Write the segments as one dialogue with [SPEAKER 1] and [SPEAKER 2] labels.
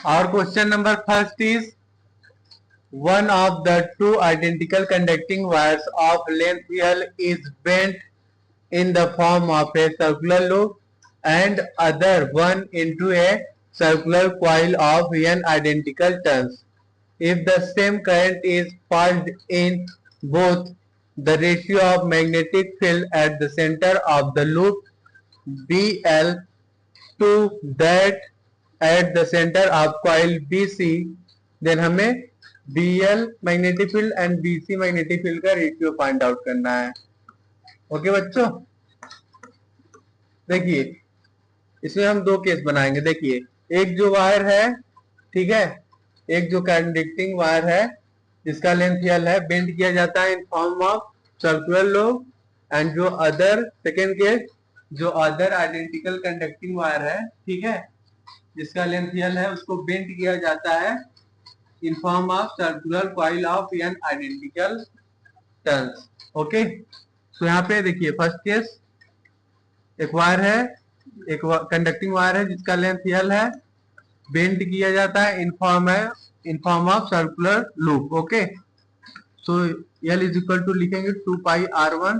[SPEAKER 1] Our question number first is one of the two identical conducting wires of length L is bent in the form of a circular loop and other one into a circular coil of n identical turns. If the same current is passed in both, the ratio of magnetic field at the center of the loop BL to that at the center of coil BC, then हमें BL magnetic field and BC magnetic field का ratio find out करना है. Okay बच्चों, देखिए इसमें हम दो case बनाएंगे. देखिए एक जो वायर है, ठीक है, एक जो कंडक्टिंग वायर है जिसका लेंथ L है, बेंड किया जाता है in form of circular lobe, and जो अदर सेकेंड केस जो अदर आइडेंटिकल कंडक्टिंग वायर है, ठीक है, जिसका लेंथ L है, उसको बेंड किया जाता है in form of circular coil of n identical turns. Okay, तो यहाँ पे देखिए फर्स्ट केस एक वायर है, एक कंडक्टिंग वायर है जिसका लेंथ L है, बेंड किया जाता है in form of circular loop. Okay, so L is equal to लिखेंगे 2 पाई R1.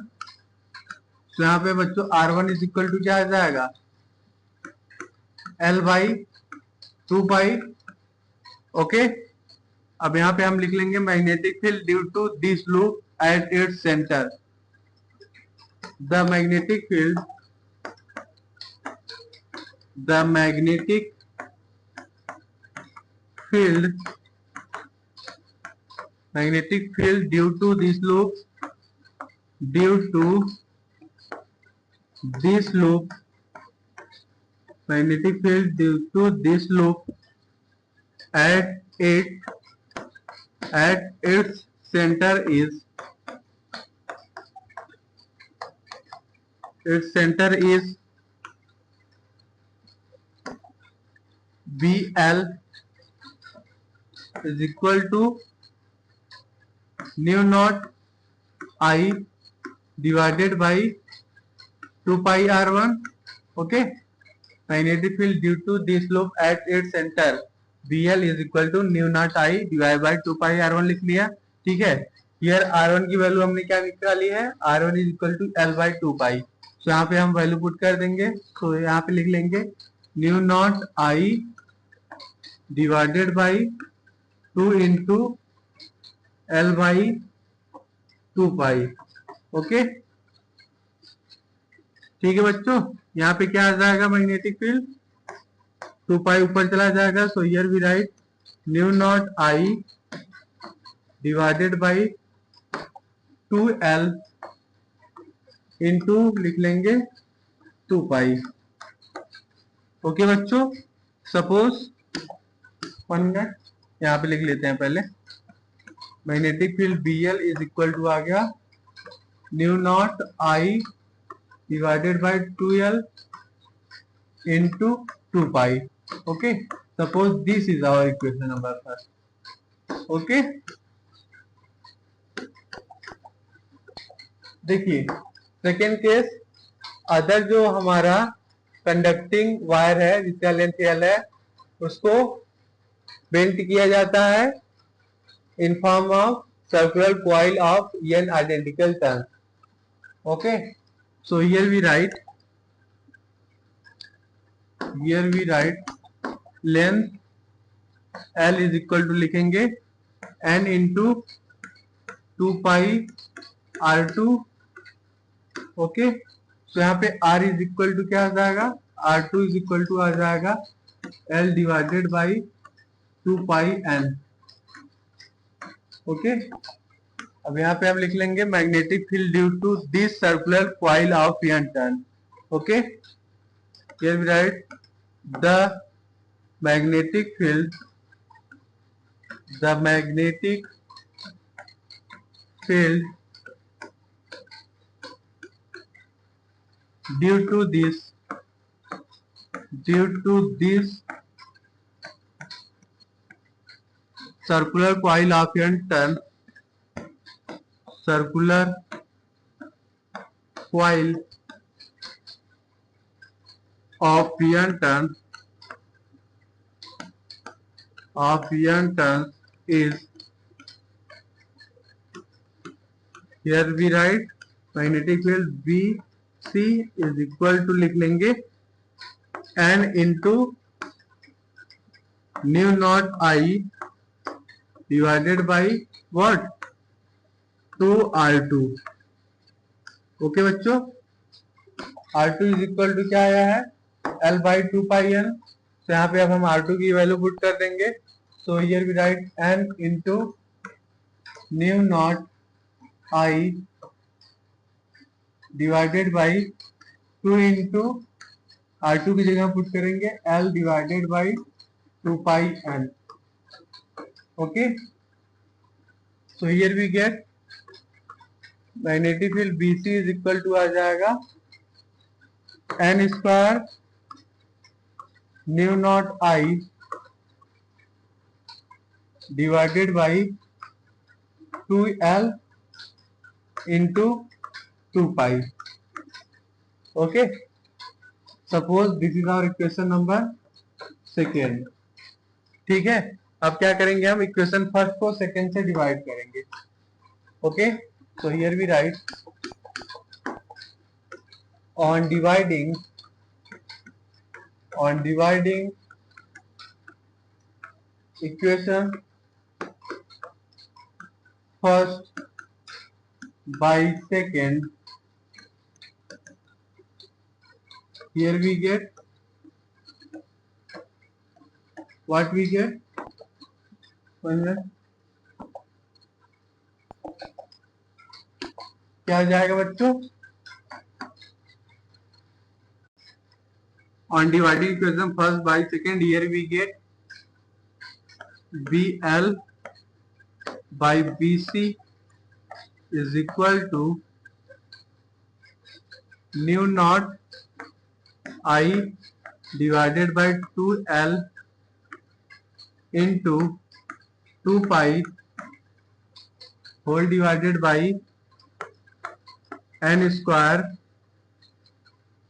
[SPEAKER 1] तो यहाँ पे बच्चों R1 इज इक्वल टू क्या आ जाएगा, L बाई 2 पाई. ओके, अब यहाँ पे हम लिख लेंगे magnetic field due to this loop at its centre. The magnetic field due to this loop magnetic field due to this loop at its center is BL is equal to nu naught I divided by 2 pi R1. Okay, magnetic field due to this loop at its center BL is equal to nu naught I divided by 2 pi R1 लिख लिया. ठीक है, here R1 की value हमने क्या निकाली है, R1 is equal to L by 2 pi. तो यहाँ पे हम वैल्यू पुट कर देंगे. तो यहाँ पे लिख लेंगे nu naught I divided by 2 into L by 2 pi. Okay, ठीक है बच्चों, यहाँ पे क्या आ जाएगा, मैग्नेटिक फील्ड 2 पाई ऊपर चला जाएगा. So here we write mu naught I divided by 2L into लिख लेंगे 2 पाई. ओके बच्चों, सपोज 1 मिनट यहाँ पे लिख लेते हैं पहले. Magnetic field BL is equal to आ गया new naught I divided by 2L into 2 pi. Okay, suppose this is our equation number first. Okay, देखिए सेकेंड केस, अदर जो हमारा कंडक्टिंग वायर है जिसका लेंथ L है, उसको बेंट किया जाता है in form of circular coil of n identical turns. Okay, so here we write length L is equal to लिखेंगे n into 2 pi R2. Okay, तो यहाँ पे R is equal to क्या आ जाएगा, R2 is equal to आ जाएगा L divided by 2 pi n. Okay, अब यहाँ पे हम लिख लेंगे magnetic field due to this circular coil of n turn. Okay, here we write the magnetic field due to this circular coil of n turn circular coil of n turn of n turns is, here we write magnetic field BC is equal to, लिख लेंगे n into nu naught I divided by what, 2R2। Okay बच्चों, R2 is equal to क्या आया है, L by 2 pi n। तो यहाँ पे अब हम R2 की वैल्यू पुट कर देंगे। So here we write n into mu naught I divided by 2 into R2 की जगह पुट करेंगे L divided by 2 pi n। Okay, so here we get magnetic field BC is equal to आ जाएगा n square mu naught I divided by 2L into 2 pi. Okay, suppose this is our equation number second. ठीक है, अब क्या करेंगे, हम equation first को second से डिवाइड करेंगे। Okay, so here we write on dividing equation first by second, here we get what we get, क्या आ जाएगा बच्चों, on dividing equation first by second, here we get BL by BC is equal to nu naught I divided by 2L into 2 pi whole divided by n square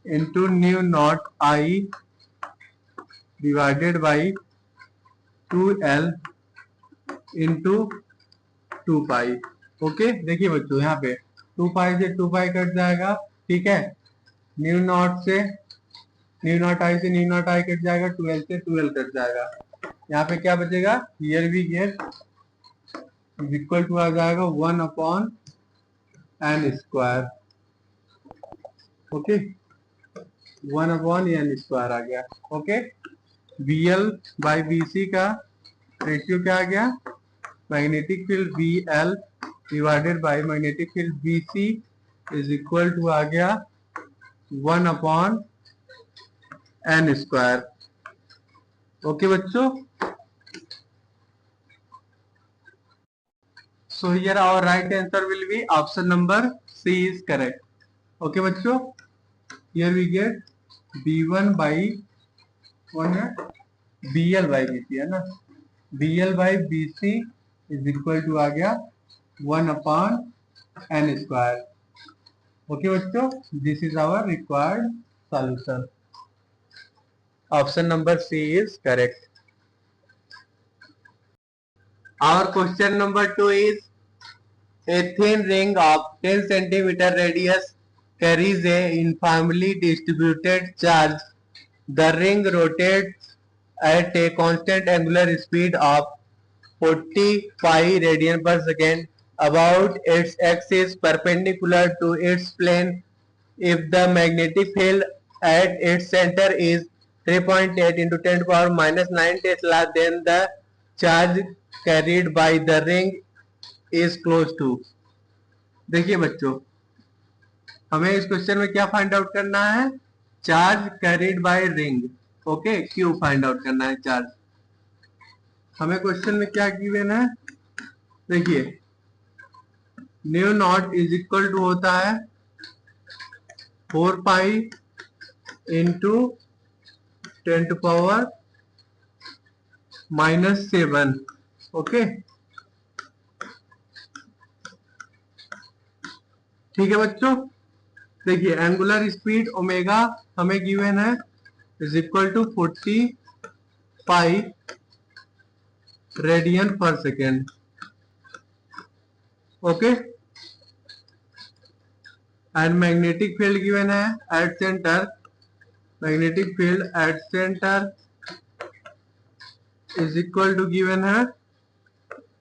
[SPEAKER 1] into mu naught I divided by 2L into 2 pi. Okay, देखिए बच्चों, यहाँ पे 2 पाई से 2 पाई cut जाएगा। ठीक है, mu not से mu naught I से न्यू नॉट I कट जाएगा, 2L से 2L कट जाएगा। यहाँ पे क्या बचेगा, here we get equal to आ जाएगा 1/n square. Okay, 1/n square आ गया। ओके, BL बाई BC का रेशियो क्या आ गया, magnetic field BL divided by magnetic field BC is equal to आ गया 1/n स्क्वायर। ओके बच्चों, so here our right answer will be option number C is correct. Okay बच्चों, here we get B1 by 1 है, BL by BC है ना, BL by BC is equal to आ गया 1/n square. Okay बच्चों, this is our required solution. Option number C is correct. Our question number 2 is, a thin ring of 10 centimeter radius carries a uniformly distributed charge. The ring rotates at a constant angular speed of 40 pi radian per second about its axis perpendicular to its plane. If the magnetic field at its center is 3.8 into 10 to the power minus 9 Tesla, then the charge carried by the ring is close to। देखिए बच्चों, हमें इस question में क्या find out करना है, charge carried by ring. Okay, Q find out करना है चार्ज। हमें क्वेश्चन में क्या गिवन है, देखिए new naught is equal to होता है 4 pi into 10 to power -7। Okay, ठीक है बच्चों, देखिए एंगुलर स्पीड ओमेगा हमें गिवन है is equal to 40 pi radian per second. Okay, and magnetic field given है at center, magnetic field at center is equal to given है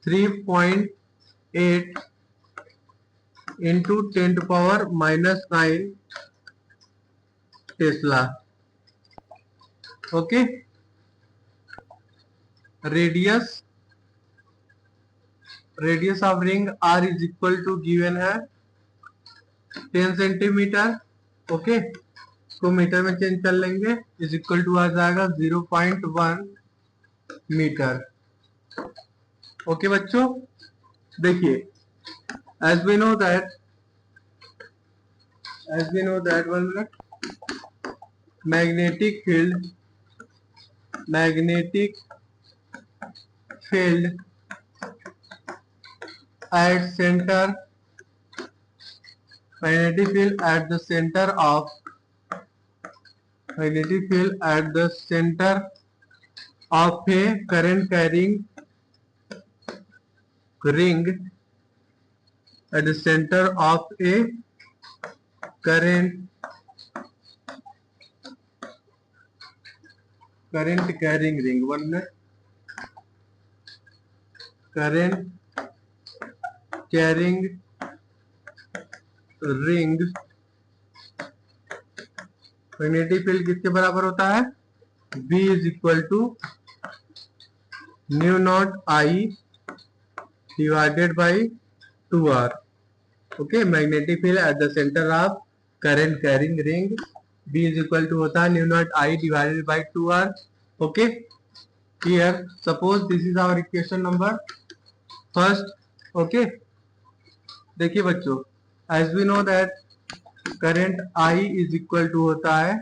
[SPEAKER 1] 3.8 into 10⁻⁹ tesla. Okay, radius of ring R is equal to given है 10 centimetre. Okay, इसको metre में change कर लेंगे, is equal to आ जाएगा 0.1 metre. Okay बच्चों, देखिए as we know that 1 minute, magnetic field at center, magnetic field at the center of a current carrying ring, at the center of a current carrying ring, 1 minute, current carrying ring, magnetic field किसके बराबर होता है? B is equal to new naught I divided by 2r। Okay, magnetic field at the centre of current carrying ring, B is equal to होता है mu naught I divided by 2r। Okay, here suppose this is our equation number first. Okay, देखिए बच्चों, as we know that current I is equal to होता है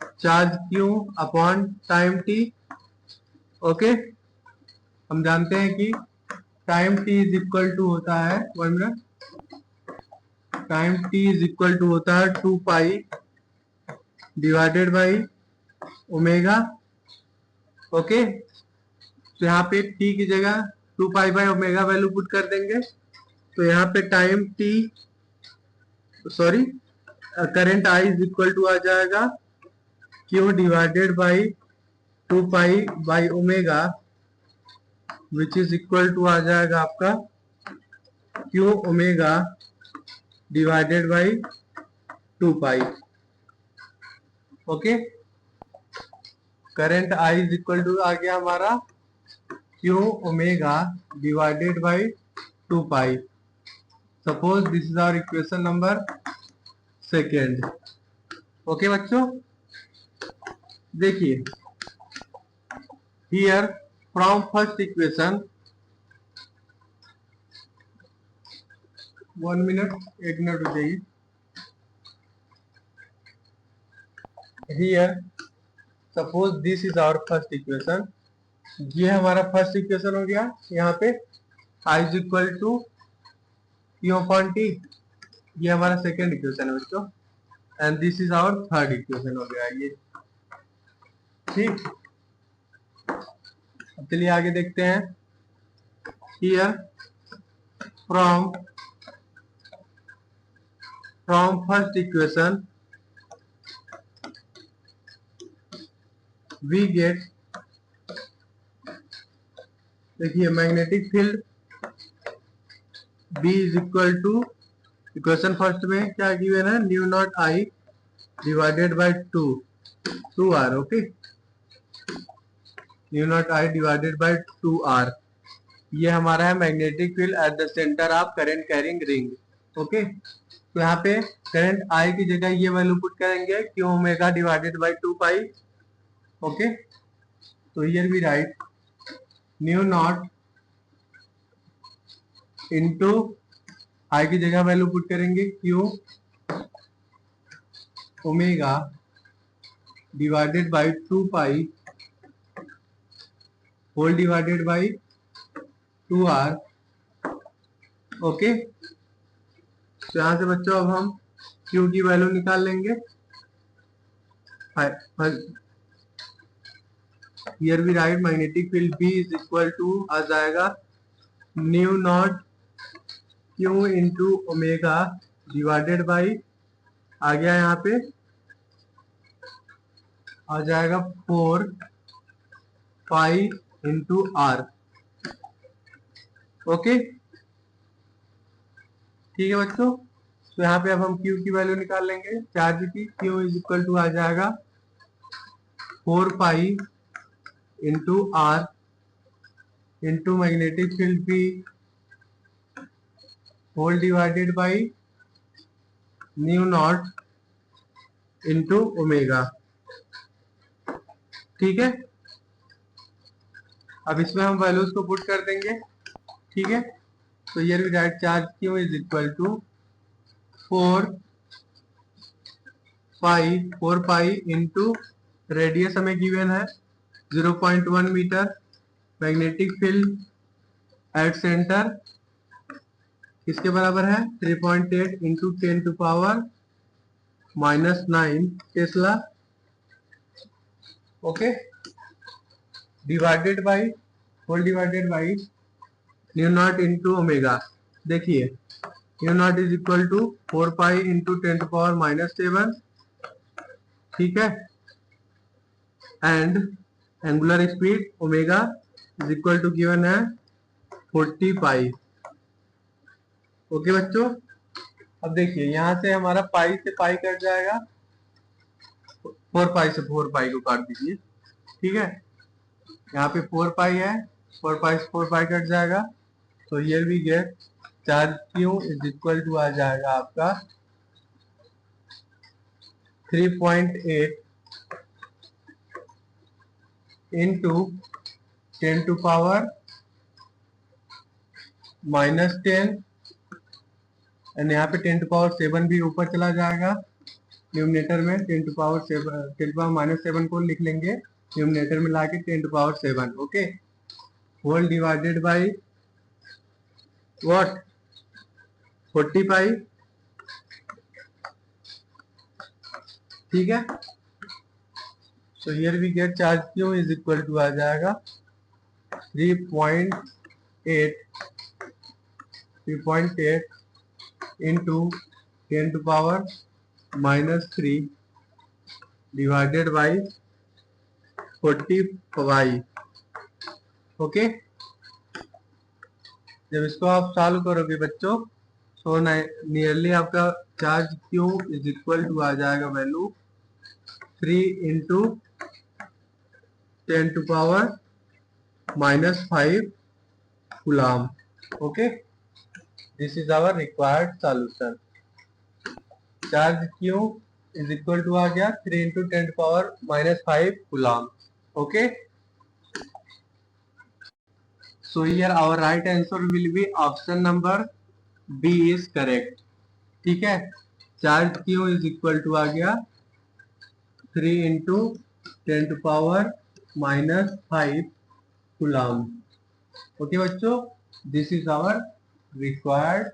[SPEAKER 1] charge Q upon time T। Okay, हम जानते हैं कि time T is equal to होता है 1 minute, time T is equal to होता है 2 pi divided by omega. Okay, तो यहाँ पे T की जगह 2 pi by omega value put कर देंगे, तो यहाँ पे time T sorry current I is equal to आ जाएगा Q divided by 2 pi by omega, which is equal to आ जाएगा आपका Q omega divided by 2 pi. Okay, current I is equal to आ गया हमारा Q omega divided by 2 pi. Suppose this is our equation number second. Okay बच्चों, देखिए here from first equation, 1 minute, 1 minute हो जाइए। Here suppose this is our first equation, ये हमारा first equation हो गया। यहाँ पे I is equal to Q upon T, ये हमारा सेकेंड इक्वेशन है बच्चों, and this is our third equation हो गया ये। ठीक, अब चलिए आगे देखते हैं। Here from first equation we get, देखिए magnetic field B is equal to, equation first में क्या गिवन है, mu naught I divided by 2r। Okay, mu naught I divided by 2r, ये हमारा है magnetic field at the centre of current carrying ring. Okay, तो यहाँ पे current I की जगह ये वैल्यू पुट करेंगे Q omega divided by 2 pi. Okay, तो here we write mu naught into I की जगह वैल्यू पुट करेंगे Q omega divided by 2 pi whole divided by 2r। Okay, तो यहाँ से बच्चों अब हम Q की वैल्यू निकाल लेंगे। Here we write magnetic field B is equal to आ जाएगा new naught Q into omega divided by आ गया यहाँ पे आ जाएगा 4 पाई इंटू आर। ओके ठीक है बच्चों, तो यहाँ पे अब हम Q की वैल्यू निकाल लेंगे चार्ज की। Q इज इक्वल टू आ जाएगा 4 pi into R into magnetic field B whole divided by mu naught into omega. ठीक है, अब इसमें हम वैल्यूज को पुट कर देंगे। ठीक है, तो here we write charge Q is equal to 4 pi into radius हमें गिवन है 0.1 metre, magnetic field at center किसके बराबर है 3.8 into 10 to power -9 tesla. Okay, divided by whole divided by mu naught into omega. देखिए new naught is equal to 4 pi into 10 to power -7। ठीक है, and angular speed omega is equal to given है 40 pi. Okay बच्चों, अब देखिए यहाँ से हमारा पाई से पाई कट जाएगा, 4 पाई से 4 पाई को काट दीजिए। ठीक है, यहाँ पे 4 पाई है, 4 पाई से 4 पाई कट जाएगा, तो here we get charge Q is equal to आ जाएगा आपका 3.8 इंटू 10 टू पावर -10 एंड यहाँ पे 10 टू पावर 7 भी ऊपर चला जाएगा न्यूमिनेटर में। 10 टू पावर -7 को लिख लेंगे न्यूमिनेटर में लाके 10 to power 7। Okay, whole divided by what 40 pi. ठीक है, so here we get charge Q is equal to आ जाएगा 3.8 into 10 to power -3 divided by 40 pi. Okay, जब इसको आप सॉल्व करोगे बच्चों तो नियरली आपका charge Q is equal to आ जाएगा value 3 into 10 to power -5 coulomb. Okay, this is our required solution. Charge Q is equal to आ गया 3 into 10 to power -5 coulomb. Okay, so here our right answer will be option number B is correct। ठीक है, charge Q is equal to आ गया 3 into 10 to power -5 coulomb. Okay बच्चों, this is our required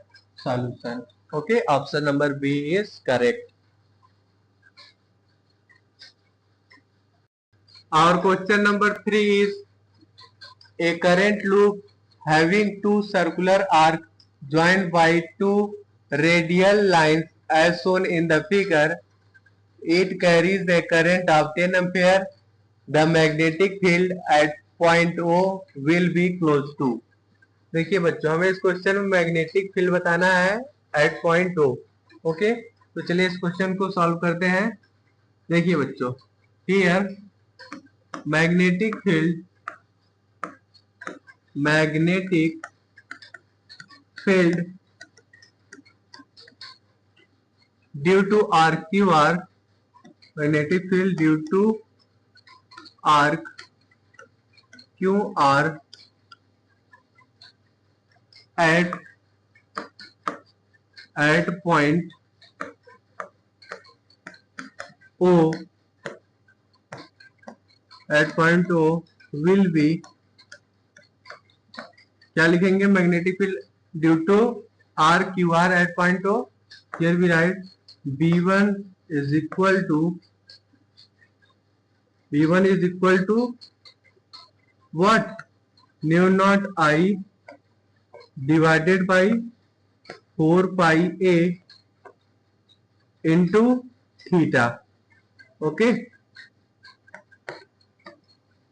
[SPEAKER 1] solution. Okay, option number B is correct. Our question number 3 is a current loop having two circular arcs joined by two radial lines as shown in the figure. It carries a current of 10 ampere. The magnetic field at point O will be close to। देखिए बच्चों, हमें इस question में magnetic field बताना है eight point O। Okay, तो चलिए इस क्वेश्चन को सॉल्व करते हैं। देखिए बच्चों, here magnetic field due to RQR, magnetic field due to arc QR at point O will be, क्या लिखेंगे, magnetic field due to RQR at point O। Here we write B1 is equal to what mu naught I divided by 4 pi a into theta. Okay,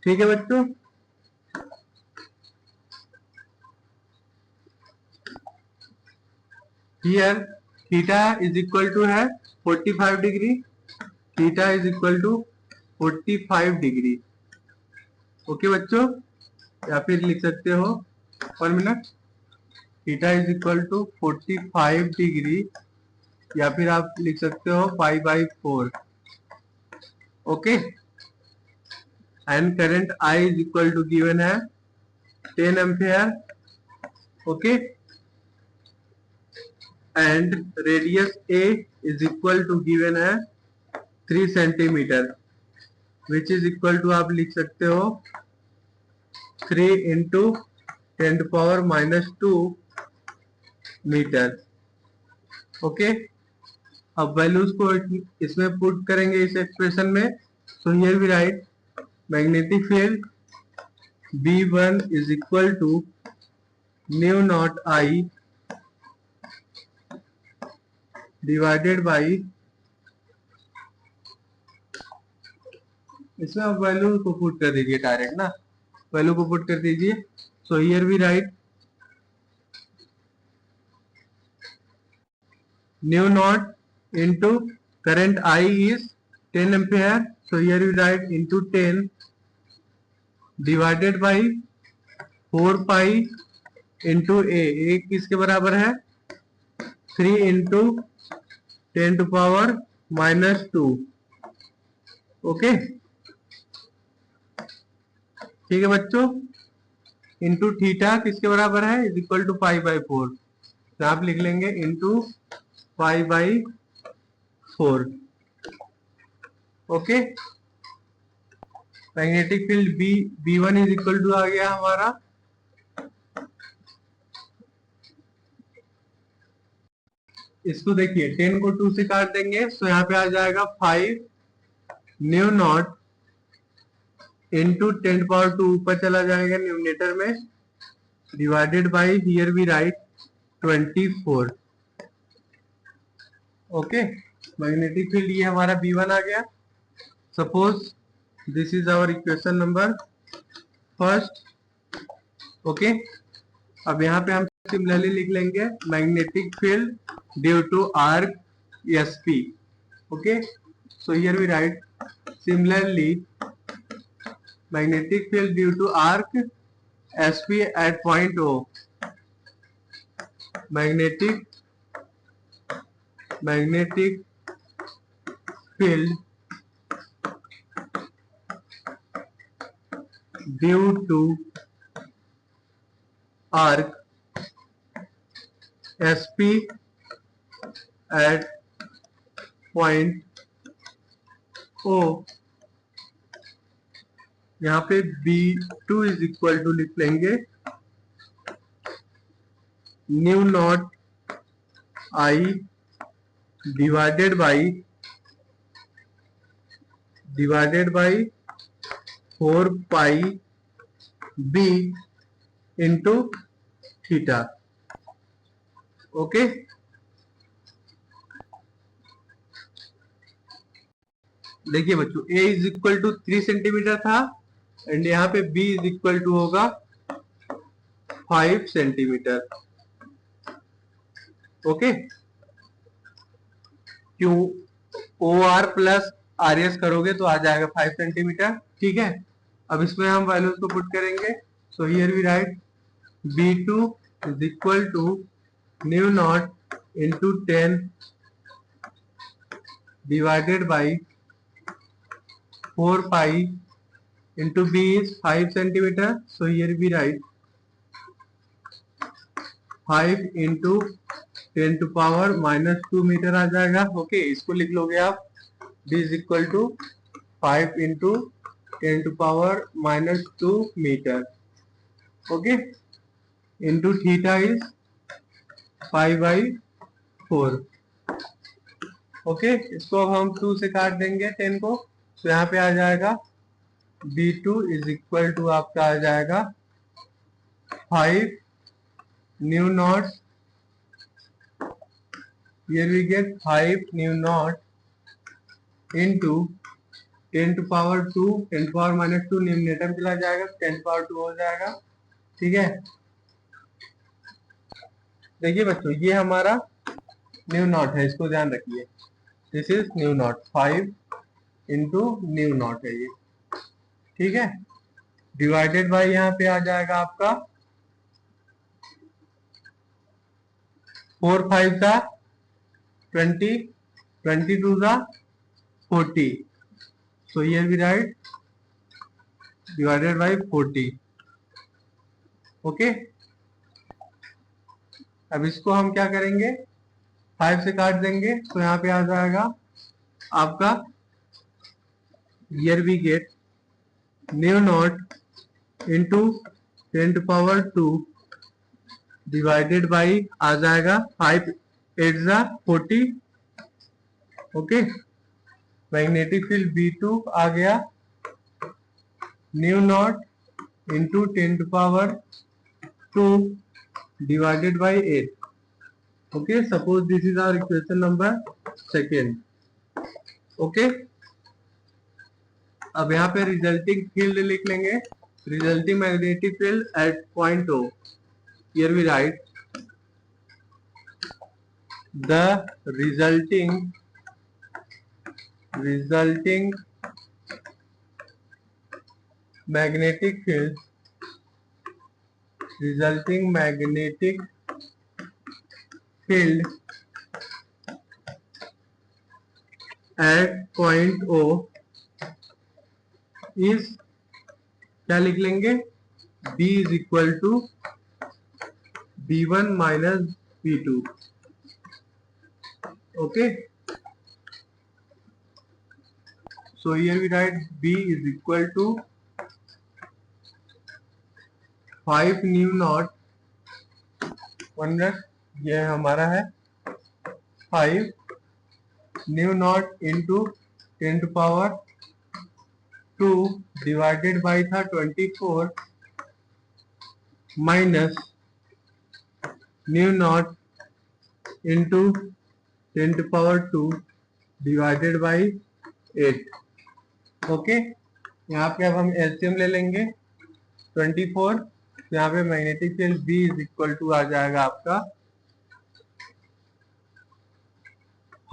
[SPEAKER 1] ठीक है बच्चों। Here theta is equal to है 45 degree, theta is equal to 45 degree. Okay बच्चों, या फिर लिख सकते हो 1 minute, theta is equal to 45 degree, या फिर आप लिख सकते हो 5/4। Okay, and current I is equal to given है 10 ampere. Okay, and radius a is equal to given है 3 centimetre, which is equal to आप लिख सकते हो 3 इंटू 10⁻⁻2 मीटर। ओके, अब वैल्यूज को इसमें पुट करेंगे इस एक्सप्रेशन में। So here we write magnetic field B1 is equal to new naught I divided by, इसमें आप वैल्यू को पुट कर दीजिए डायरेक्ट ना, वैल्यू को पुट कर दीजिए। So here we write mu naught into current I is 10 ampere, so here we write into 10 divided by 4 pi into a किसके बराबर है 3 into 10⁻⁻2। ओके, ठीक है बच्चों, इंटू थीटा किसके बराबर है इज इक्वल टू 5/4, तो आप लिख लेंगे into 5/4। Okay, magnetic field B1 is equal to आ गया हमारा इसको देखिए 10 को 2 से काट देंगे, तो यहाँ पे आ जाएगा 5 न्यू नॉट इंटू 10⁻2 ऊपर चला जाएगा न्यूमिनेटर में, divided by here we write 24। Okay, magnetic field ये हमारा B1 आ गया। Suppose this is our equation number first. Okay, अब यहाँ पे हम सिमिलरली लिख लेंगे magnetic field due to arc SP। Okay, so here we write similarly magnetic field due to arc SP at point O, magnetic field due to arc SP at point O, यहाँ पे B2 is equal to लिख लेंगे mu naught I divided by 4 pi B into theta. Okay, देखिए बच्चों A is equal to 3 centimetre था, and यहाँ पे B is equal to होगा 5 सेंटीमीटर। ओके, क्यों OR प्लस RS करोगे तो आ जाएगा 5 सेंटीमीटर। ठीक है, अब इसमें हम वैल्यूज को पुट करेंगे। So here we write B2 is equal to new naught into 10 divided by 4 pi into B is 5 centimeter, so here we write 5 into 10⁻⁻2 metre आ जाएगा। ओके, इसको लिख लोगे आप B is equal to 5 into 10⁻⁻2 metre. Okay, into theta is 5/4। Okay, इसको अब हम 2 से काट देंगे 10 को, तो यहाँ पे आ जाएगा B2 इज इक्वल टू आपका आ जाएगा 5 nu not, here we get 5 nu naught into 10 to power 2, 10 to power minus 2 numerator में चला जाएगा, 10 to power 2 हो जाएगा। ठीक है, देखिए बच्चों ये हमारा न्यू नॉट है, इसको ध्यान रखिए, this is new not, 5 into mu not है ये। ठीक है, डिवाइडेड बाय यहाँ पे आ जाएगा आपका 4 5 का 20, 22 का 40, so here we write divided by 40। Okay, अब इसको हम क्या करेंगे, 5 से काट देंगे तो यहाँ पे आ जाएगा आपका here we get nu naught into 10 to power 2 divided by आ जाएगा 5 8 जा 40। ओके, मैग्नेटिक फील्ड B2 आ गया new naught into 10 to power 2 divided by 8। okay, suppose this is our equation number 2। okay, अब यहाँ पे रिजल्टिंग फील्ड लिख लेंगे, resulting magnetic field at point O, here we write the resulting magnetic field at point O is, क्या लिख लेंगे, B is equal to B1 minus B2। okay, so here we write B is equal to 5 nu not, 1 ये हमारा है 5 nu naught into 10 to power 2 divided by था 24 minus mu naught into 10 to power 2 divided by 8। Okay, यहाँ पे अब हम LCM ले लेंगे 24, यहाँ पे magnetic field B is equal to आ जाएगा आपका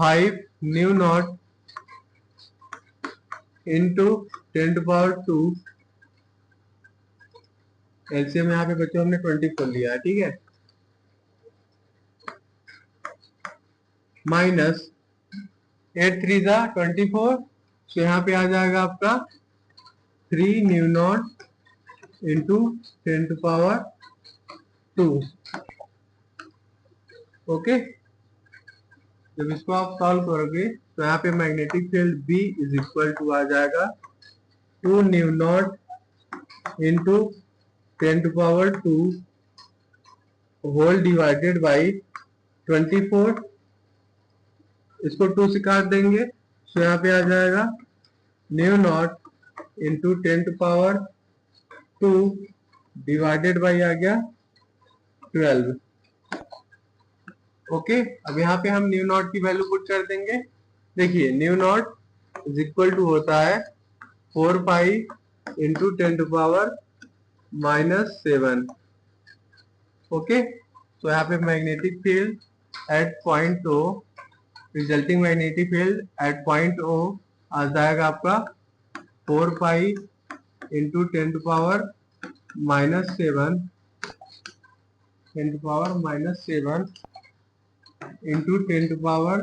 [SPEAKER 1] 5 nu naught into 10 to power 2, LCM यहाँ पे बच्चों हमने 24 लिया है। ठीक है, माइनस 8 3 जा 24, तो यहाँ पे आ जाएगा आपका 3 new naught into 10 to power 2। Okay, जब इसको आप सॉल्व करोगे तो यहाँ पे magnetic field B is equal to आ जाएगा 2 nu naught into 10 to power 2 whole divided by 24, इसको 2 से काट देंगे तो यहाँ पे आ जाएगा new naught into 10 to power 2 divided by आ गया 12। ओके, अब यहाँ पे हम न्यू नॉट की वैल्यू पुट कर देंगे। देखिए new naught is equal to होता है 4 pi into 10 to power -7। Okay, तो यहाँ पे magnetic field at point O, resulting magnetic field at point O आ जाएगा आपका 4 pi into 10 to power -7, 10 to power -7 into 10 to power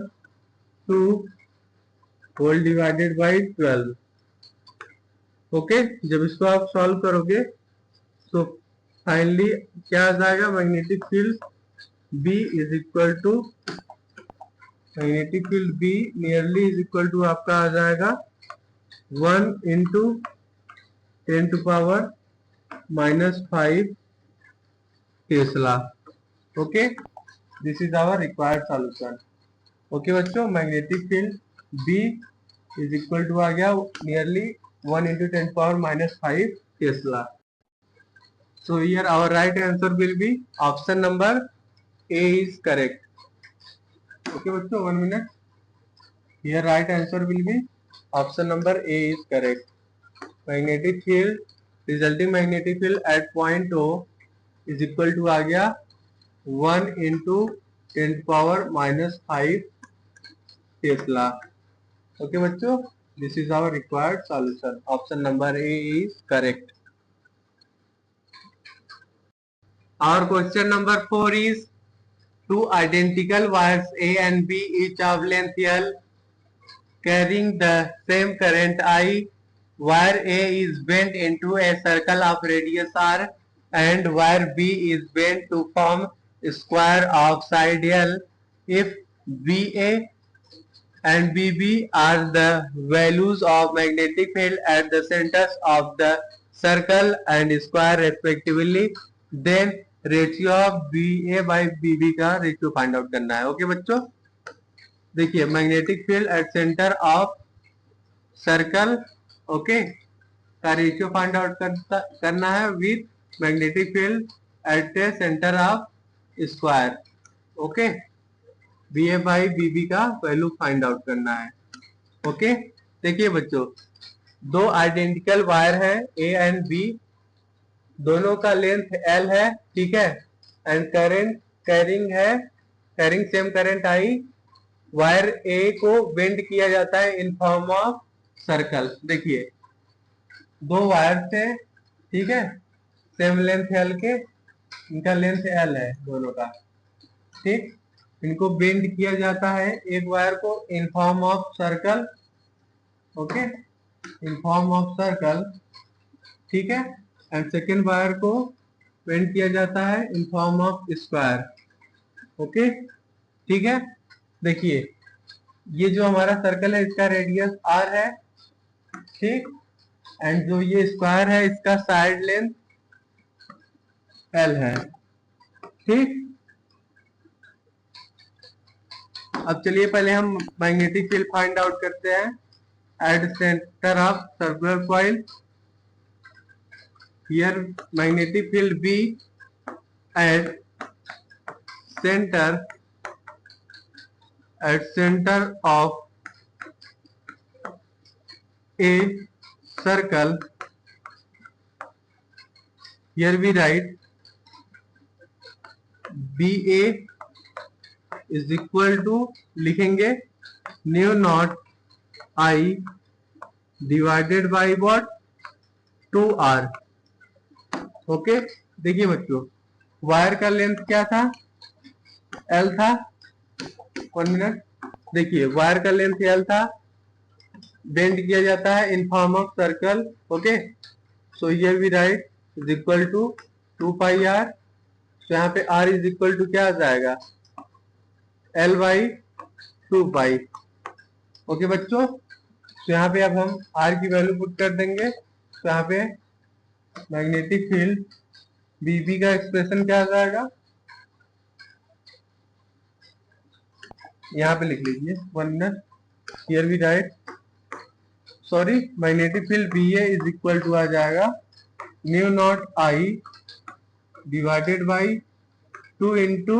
[SPEAKER 1] 2 whole divided by 12। Okay, जब इसको आप सॉल्व करोगे तो फाइनली क्या आ जाएगा, magnetic field B is equal to, magnetic field B nearly is equal to आपका आ जाएगा 1 into 10 to power -5 tesla. Okay, this is our required solution. Okay बच्चों, magnetic field B is equal to आ गया nearly 1 into 10 power minus 5 Tesla. So here our right answer will be option number A is correct. Okay बच्चों, 1 minute. Here right answer will be option number A is correct. Magnetic field, resulting magnetic field at point O is equal to आ गया 1 into 10 power minus 5 Tesla. Okay बच्चों, this is our required solution. Option number A is correct. Our question number 4 is two identical wires A and B each of length L carrying the same current I. Wire A is bent into a circle of radius R and wire B is bent to form a square of side L. If BA and BB are the values of magnetic field at the centers of the circle and square respectively, then ratio of B A by B B का ratio find out करना है. Okay बच्चों, देखिए magnetic field at centre of circle okay का ratio find out करना है with magnetic field at a centre of square. Okay, B A by B B का value find out करना है. ओके, देखिए बच्चों, दो आइडेंटिकल वायर है ए एंड बी, दोनों का लेंथ एल है, ठीक है, and current carrying same current I. Wire A को बेंड किया जाता है इन फॉर्म ऑफ सर्कल. देखिए दो वायर थे, ठीक है, सेम लेंथ एल के, इनका लेंथ एल है दोनों का, ठीक, इनको बेंड किया जाता है एक वायर को इन form of circle. Okay, in form of circle, ठीक है, एंड सेकेंड वायर को बेंड किया जाता है in form of square. Okay, ठीक है, देखिए ये जो हमारा सर्कल है इसका रेडियस आर है, ठीक, एंड जो ये स्क्वायर है इसका साइड लेंथ एल है, ठीक. अब चलिए पहले हम मैग्नेटिक फील्ड फाइंड आउट करते हैं eight centre of circular coil. Here magnetic field B at center of a circle. Here we write BA is equal to, लिखेंगे new naught I divided by what 2R. Okay, देखिए बच्चों, wire का length क्या था, L था. 1 minute, देखिए wire का length L था, बेंड किया जाता है in form of circle. Okay, so here we write is equal to 2 pi R. तो यहाँ पे आर इज इक्वल टू क्या आ जाएगा, एल बाई 2 पाई. ओके बच्चों, तो यहाँ पे अब हम आर की वैल्यू पुट कर देंगे. तो यहाँ पे मैग्नेटिक फील्ड बीबी का एक्सप्रेशन क्या आ जाएगा, यहाँ पे लिख लीजिए 1 minute. Here we write, sorry, magnetic field B A is equal to आ जाएगा new naught I divided by 2 into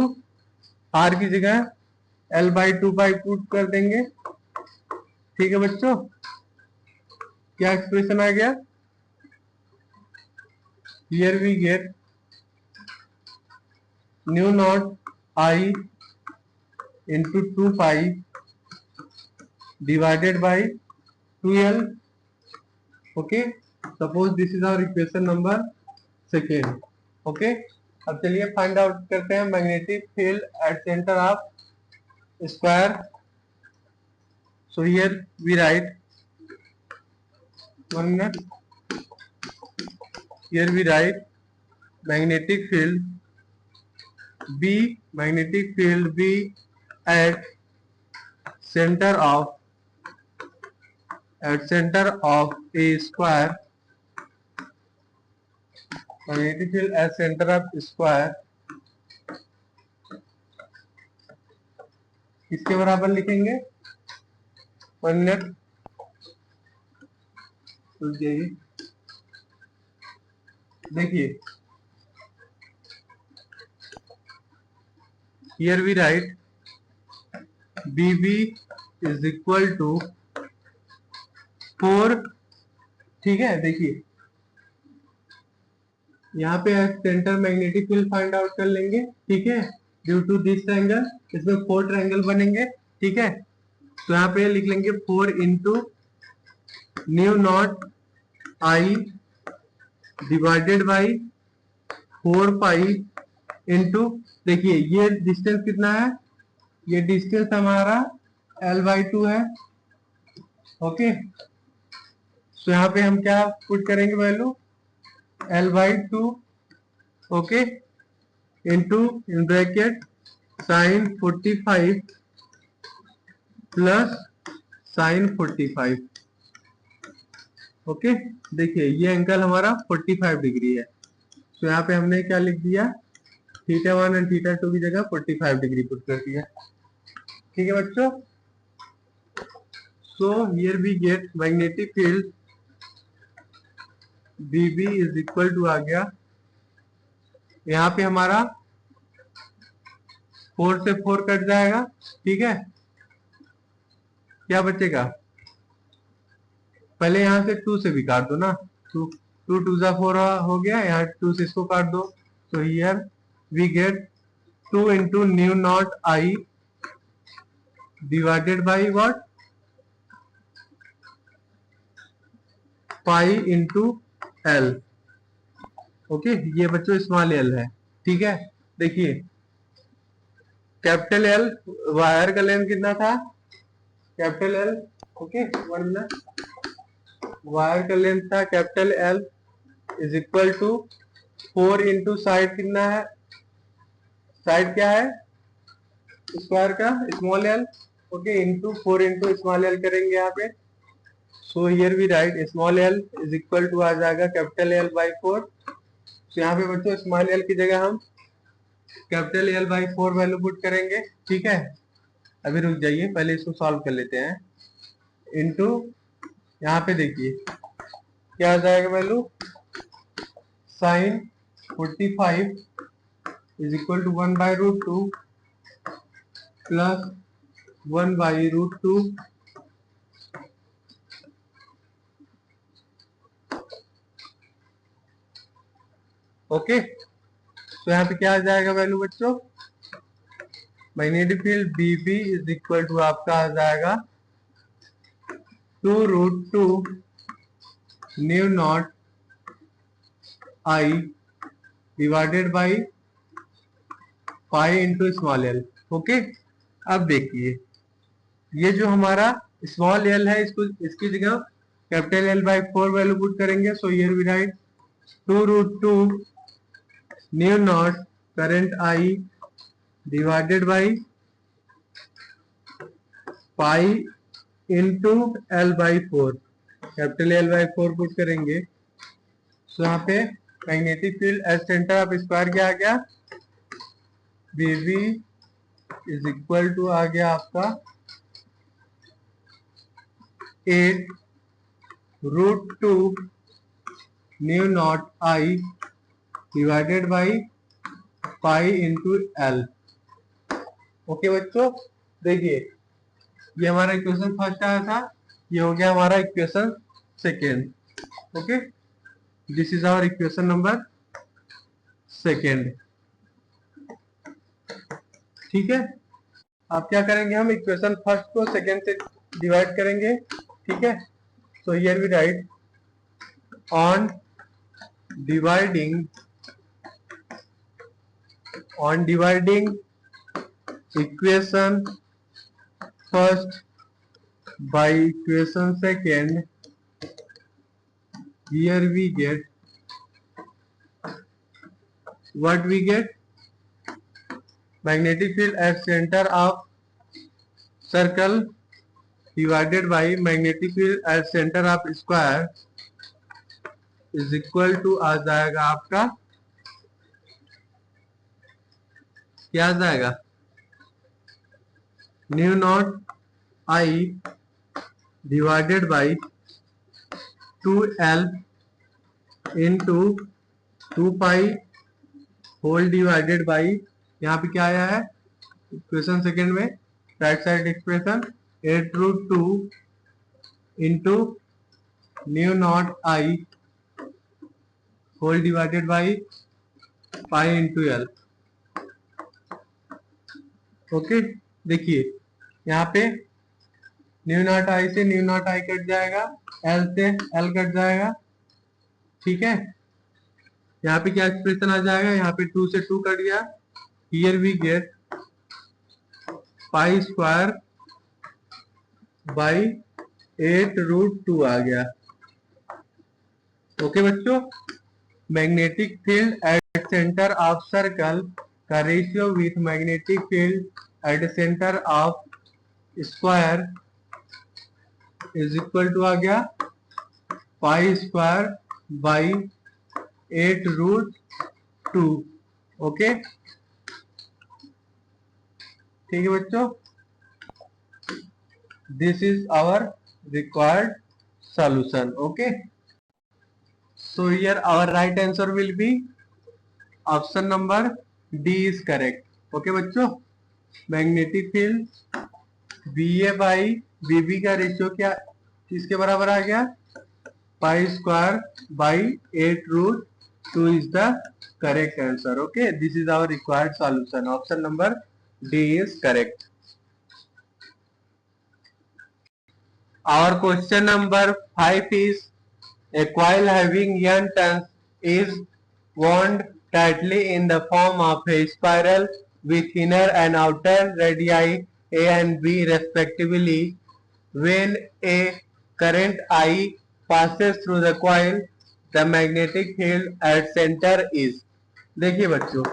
[SPEAKER 1] R की जगह एल बाई 2 पाई पुट कर देंगे. ठीक है बच्चों, क्या एक्सप्रेशन आ गया, here we get nu naught I into 2 pi divided by 2L. okay, suppose this is our equation number 2. okay, अब चलिए फाइंड आउट करते हैं magnetic field at centre of square. So here we write 1 minute. Here we write magnetic field B at center of a square. Magnetic field at center of square किसके बराबर लिखेंगे, 1 minute. तो यही देखिए, here we write BB is equal to 4, ठीक है। देखिए यहाँ पे centre magnetic field find out कर लेंगे, ठीक है, ड्यू टू दिस ट्रायंगल, इसमें 4 ट्रायंगल बनेंगे, ठीक है। तो यहाँ पे लिख लेंगे 4 into mu naught I divided by 4 pi into, देखिए ये डिस्टेंस कितना है, ये डिस्टेंस हमारा L/2 है, ओके। तो यहाँ पे हम क्या पुट करेंगे value, L/2, okay, into in bracket sine 45 plus sine 45, okay. देखिए ये एंगल हमारा 45 डिग्री है, तो यहाँ पे हमने क्या लिख दिया, θ1 एंड θ2 की जगह 45 डिग्री पुट कर दिया, ठीक है बच्चों। So here we get magnetic field BB is equal to आ गया, यहाँ पे हमारा 4 से 4 कट जाएगा, ठीक है। क्या बचेगा, पहले यहाँ से 2 से भी काट दो ना, 2 2 जा 4 हो गया, यहाँ 2 से इसको काट दो, तो here we get 2 into mu naught I divided by what, pi into L, okay. ये बच्चों स्मॉल एल है, ठीक है। देखिए कैपिटल एल, वायर का लेंथ कितना था, capital L, okay, 1 minute, wire का लेंथ था capital L is equal to 4 into side कितना है, साइड क्या है स्क्वायर का small L, okay, into 4 into small L करेंगे यहाँ पे। सो here we write small L is equal to आ जाएगा कैपिटल एल बाई 4। तो यहाँ पे बच्चों स्मॉल एल की जगह हम capital L by 4 value put करेंगे, ठीक है। अभी रुक जाइए, पहले इसको सॉल्व कर लेते हैं, इंटू यहाँ पे देखिए क्या आ जाएगा value, sine 45 is equal to 1/√2 plus 1/√2 okay. तो यहाँ पे क्या आ जाएगा वैल्यू बच्चों, magnetic field BB is equal to आपका आ जाएगा 2√2 new naught I divided by pi into small L, okay. अब देखिए ये जो हमारा स्मॉल एल है, इसको इसकी जगह capital L by 4 value put करेंगे। So here we write 2√2 new naught current I divided by pi into L by 4, capital L by 4 put करेंगे। सो यहाँ पे magnetic field as centre of square क्या आ गया, BB इज इक्वल टू आ गया आपका 8√2 nu naught I divided by pi into L, okay बच्चों। देखिए ये हमारा इक्वेशन फर्स्ट आया था, ये हो गया हमारा equation second, okay. This is our equation number second, ठीक है। अब क्या करेंगे, हम इक्वेशन फर्स्ट को सेकेंड से डिवाइड करेंगे, ठीक है। So here we write on dividing equation first by equation second, here we get what we get, magnetic field at center of circle divided by magnetic field at center of square is equal to आ जाएगा आपका क्या आ जाएगा, new naught I divided by 2L into 2 pi whole divided by, यहाँ पे क्या आया है क्वेश्चन सेकेंड में right side expression 8√2 into mu naught I whole divided by pi into L. Okay, देखिए यहाँ पे न्यू नॉट आई से न्यू नॉट आई कट जाएगा, एल से एल कट जाएगा, ठीक है। यहाँ पे क्या एक्सप्रेशन आ जाएगा, यहाँ पे 2 से 2 कट गया, here we get pi square by 8√2 आ गया। ओके बच्चों, magnetic field at centre of circle का ratio with magnetic field at centre of square is equal to आ गया पाई स्क्वायर बाई 8√2। ओके, ठीक है बच्चों, this is our required solution. Okay, so here our right answer will be option number D is correct. Okay बच्चों, magnetic field BA by BB का ratio क्या किसके बराबर आ गया, pi square by 8√2 is the correct answer. Okay, this is our required solution. Option number D is correct. Our question number 5 is a coil having n turns is wound tightly in the form of a spiral with inner and outer radii A and B respectively. When a current I passes through the coil, the magnetic field at center is. देखिए बच्चों,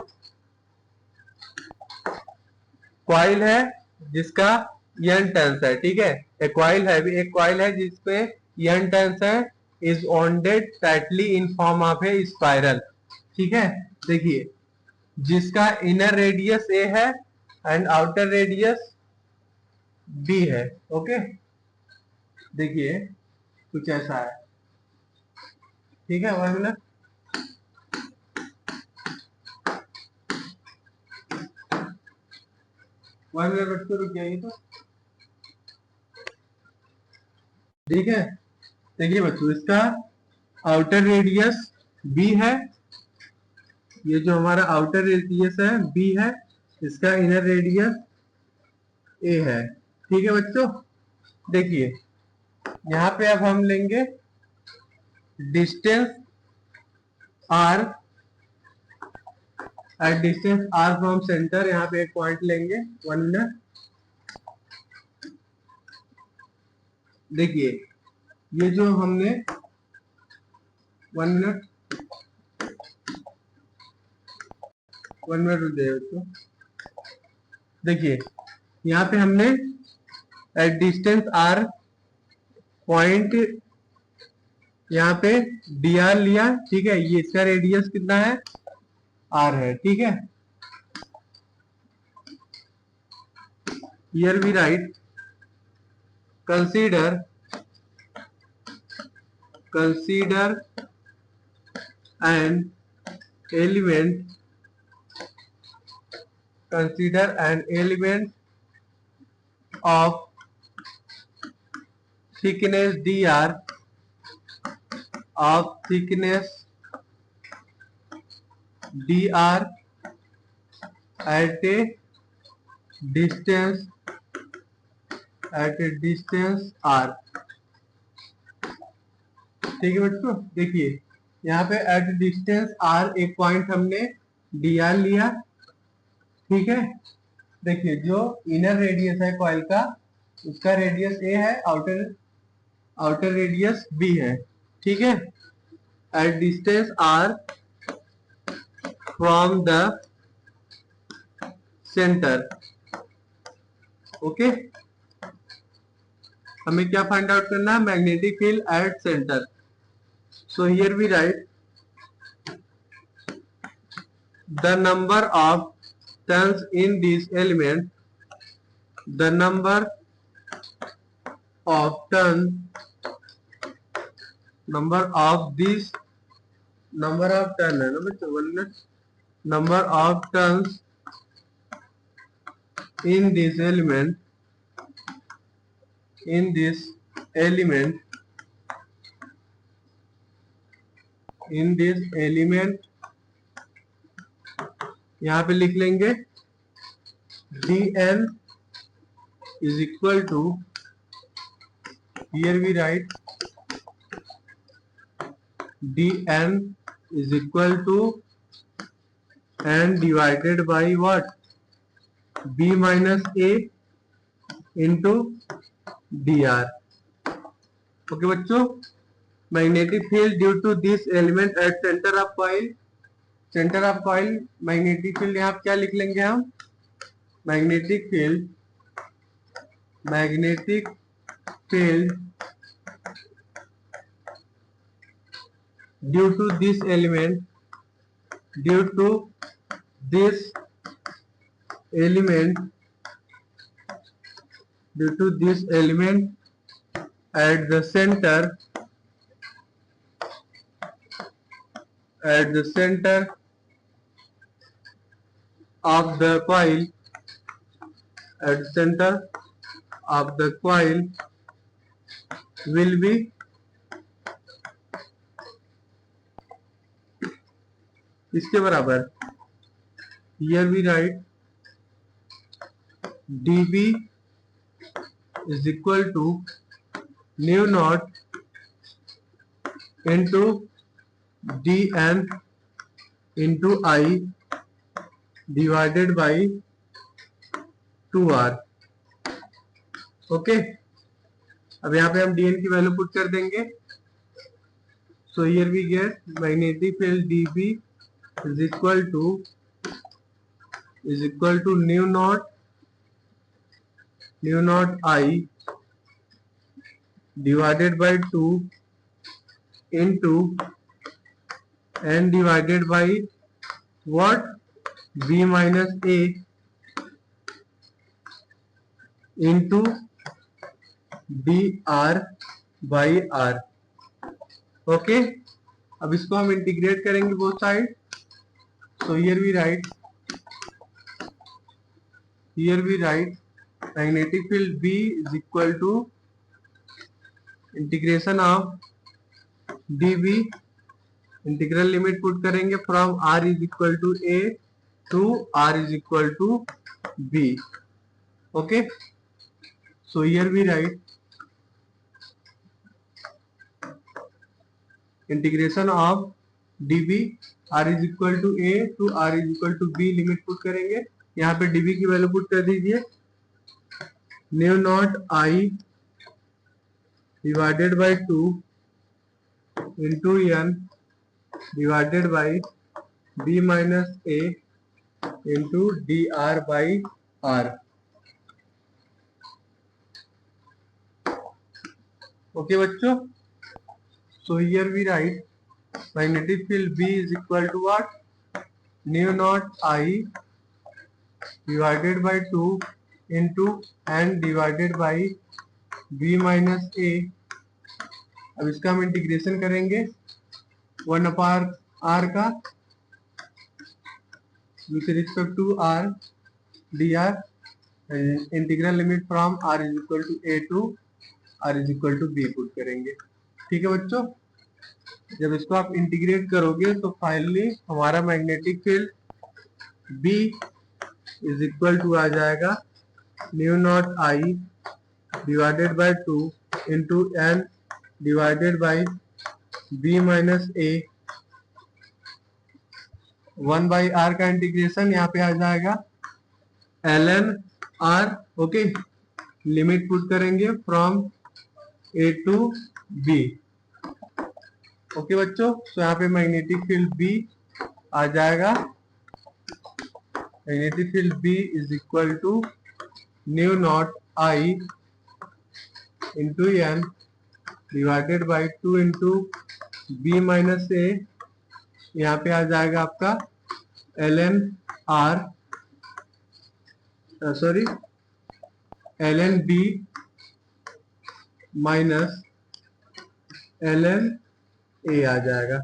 [SPEAKER 1] coil है जिसका n turns है, ठीक है, एक coil है जिसपे n टर्न्स है, is wound tightly in form of a spiral, ठीक है। देखिए जिसका इनर रेडियस ए है एंड आउटर रेडियस बी है। ओके, देखिए कुछ ऐसा है, ठीक है। 1 मिनट, बच्चों रुक जाइए तो, ठीक है। देखिए बच्चों, इसका आउटर रेडियस बी है, ये जो हमारा आउटर रेडियस है बी है, इसका इनर रेडियस ए है, ठीक है बच्चों। देखिए यहाँ पे अब हम लेंगे distance R, at distance R from centre, यहाँ पे एक पॉइंट लेंगे। 1 मिनट, देखिए ये जो हमने 1 मिनट रुक जाइए तो, देखिए यहाँ पे हमने एट डिस्टेंस आर पॉइंट यहाँ पे डी आर लिया, ठीक है। ये इसका रेडियस कितना है, आर है, ठीक है। Here we write consider an element of thickness dr at a distance r, ठीक है बच्चों। देखिए यहाँ पे एट डिस्टेंस आर एक पॉइंट हमने डी आर लिया, ठीक है। देखिए जो इनर रेडियस है कॉइल का, उसका रेडियस ए है, आउटर रेडियस बी है, ठीक है। At distance R from the centre, okay. हमें क्या फाइंड आउट करना है, magnetic field at centre. So here we write the number of turns in this element, the number of turns number of these number of turn है ना बच्चों, 1 minute, number of turns in this element in this element यहाँ पे लिख लेंगे dn is equal to, here we write dn is equal to n divided by what, b minus a into dr. Okay बच्चों, magnetic field due to this element at centre of coil, centre of coil magnetic field यहाँ क्या लिख लेंगे हम, magnetic field due to this element at the center of the coil, will be इसके बराबर, here we write dB is equal to nu naught into dn into I divided by 2r. Okay, अब यहाँ पे हम dn की value put कर देंगे. So here we get magnetic field dB is equal to nu naught I divided by 2 into n divided by what, b minus a into dr by r. Okay, अब इसको हम integrate करेंगे both side. So here we write magnetic field B is equal to integration of dB, integral limit put करेंगे from r is equal to a to r is equal to b. Okay, so here we write integration of dB, r is equal to a to r is equal to b, limit put करेंगे. यहाँ पे dB की value put कर दीजिए, nu naught I divided by 2 into n divided by b minus a into dr by r. Okay बच्चों, so here we write magnetic field B is equal to what, nu naught I divided by 2 into n divided by b minus a. अब इसका हम integration करेंगे 1/r का with respect to r dr, integral limit from r is equal to a to r is equal to b put करेंगे. ठीक है बच्चों, जब इसको आप इंटीग्रेट करोगे तो फाइनली हमारा magnetic field B is equal to आ जाएगा nu naught I divided by 2 into n divided by b minus a 1 by r का इंटीग्रेशन यहाँ पे आ जाएगा ln r. Okay, limit put करेंगे from a to b. Okay बच्चों, तो यहाँ पे मैग्नेटिक फील्ड B आ जाएगा, magnetic field B is equal to nu naught I into n divided by 2 into b minus a, यहाँ पे आ जाएगा आपका ln r, sorry ln b minus ln A आ जाएगा।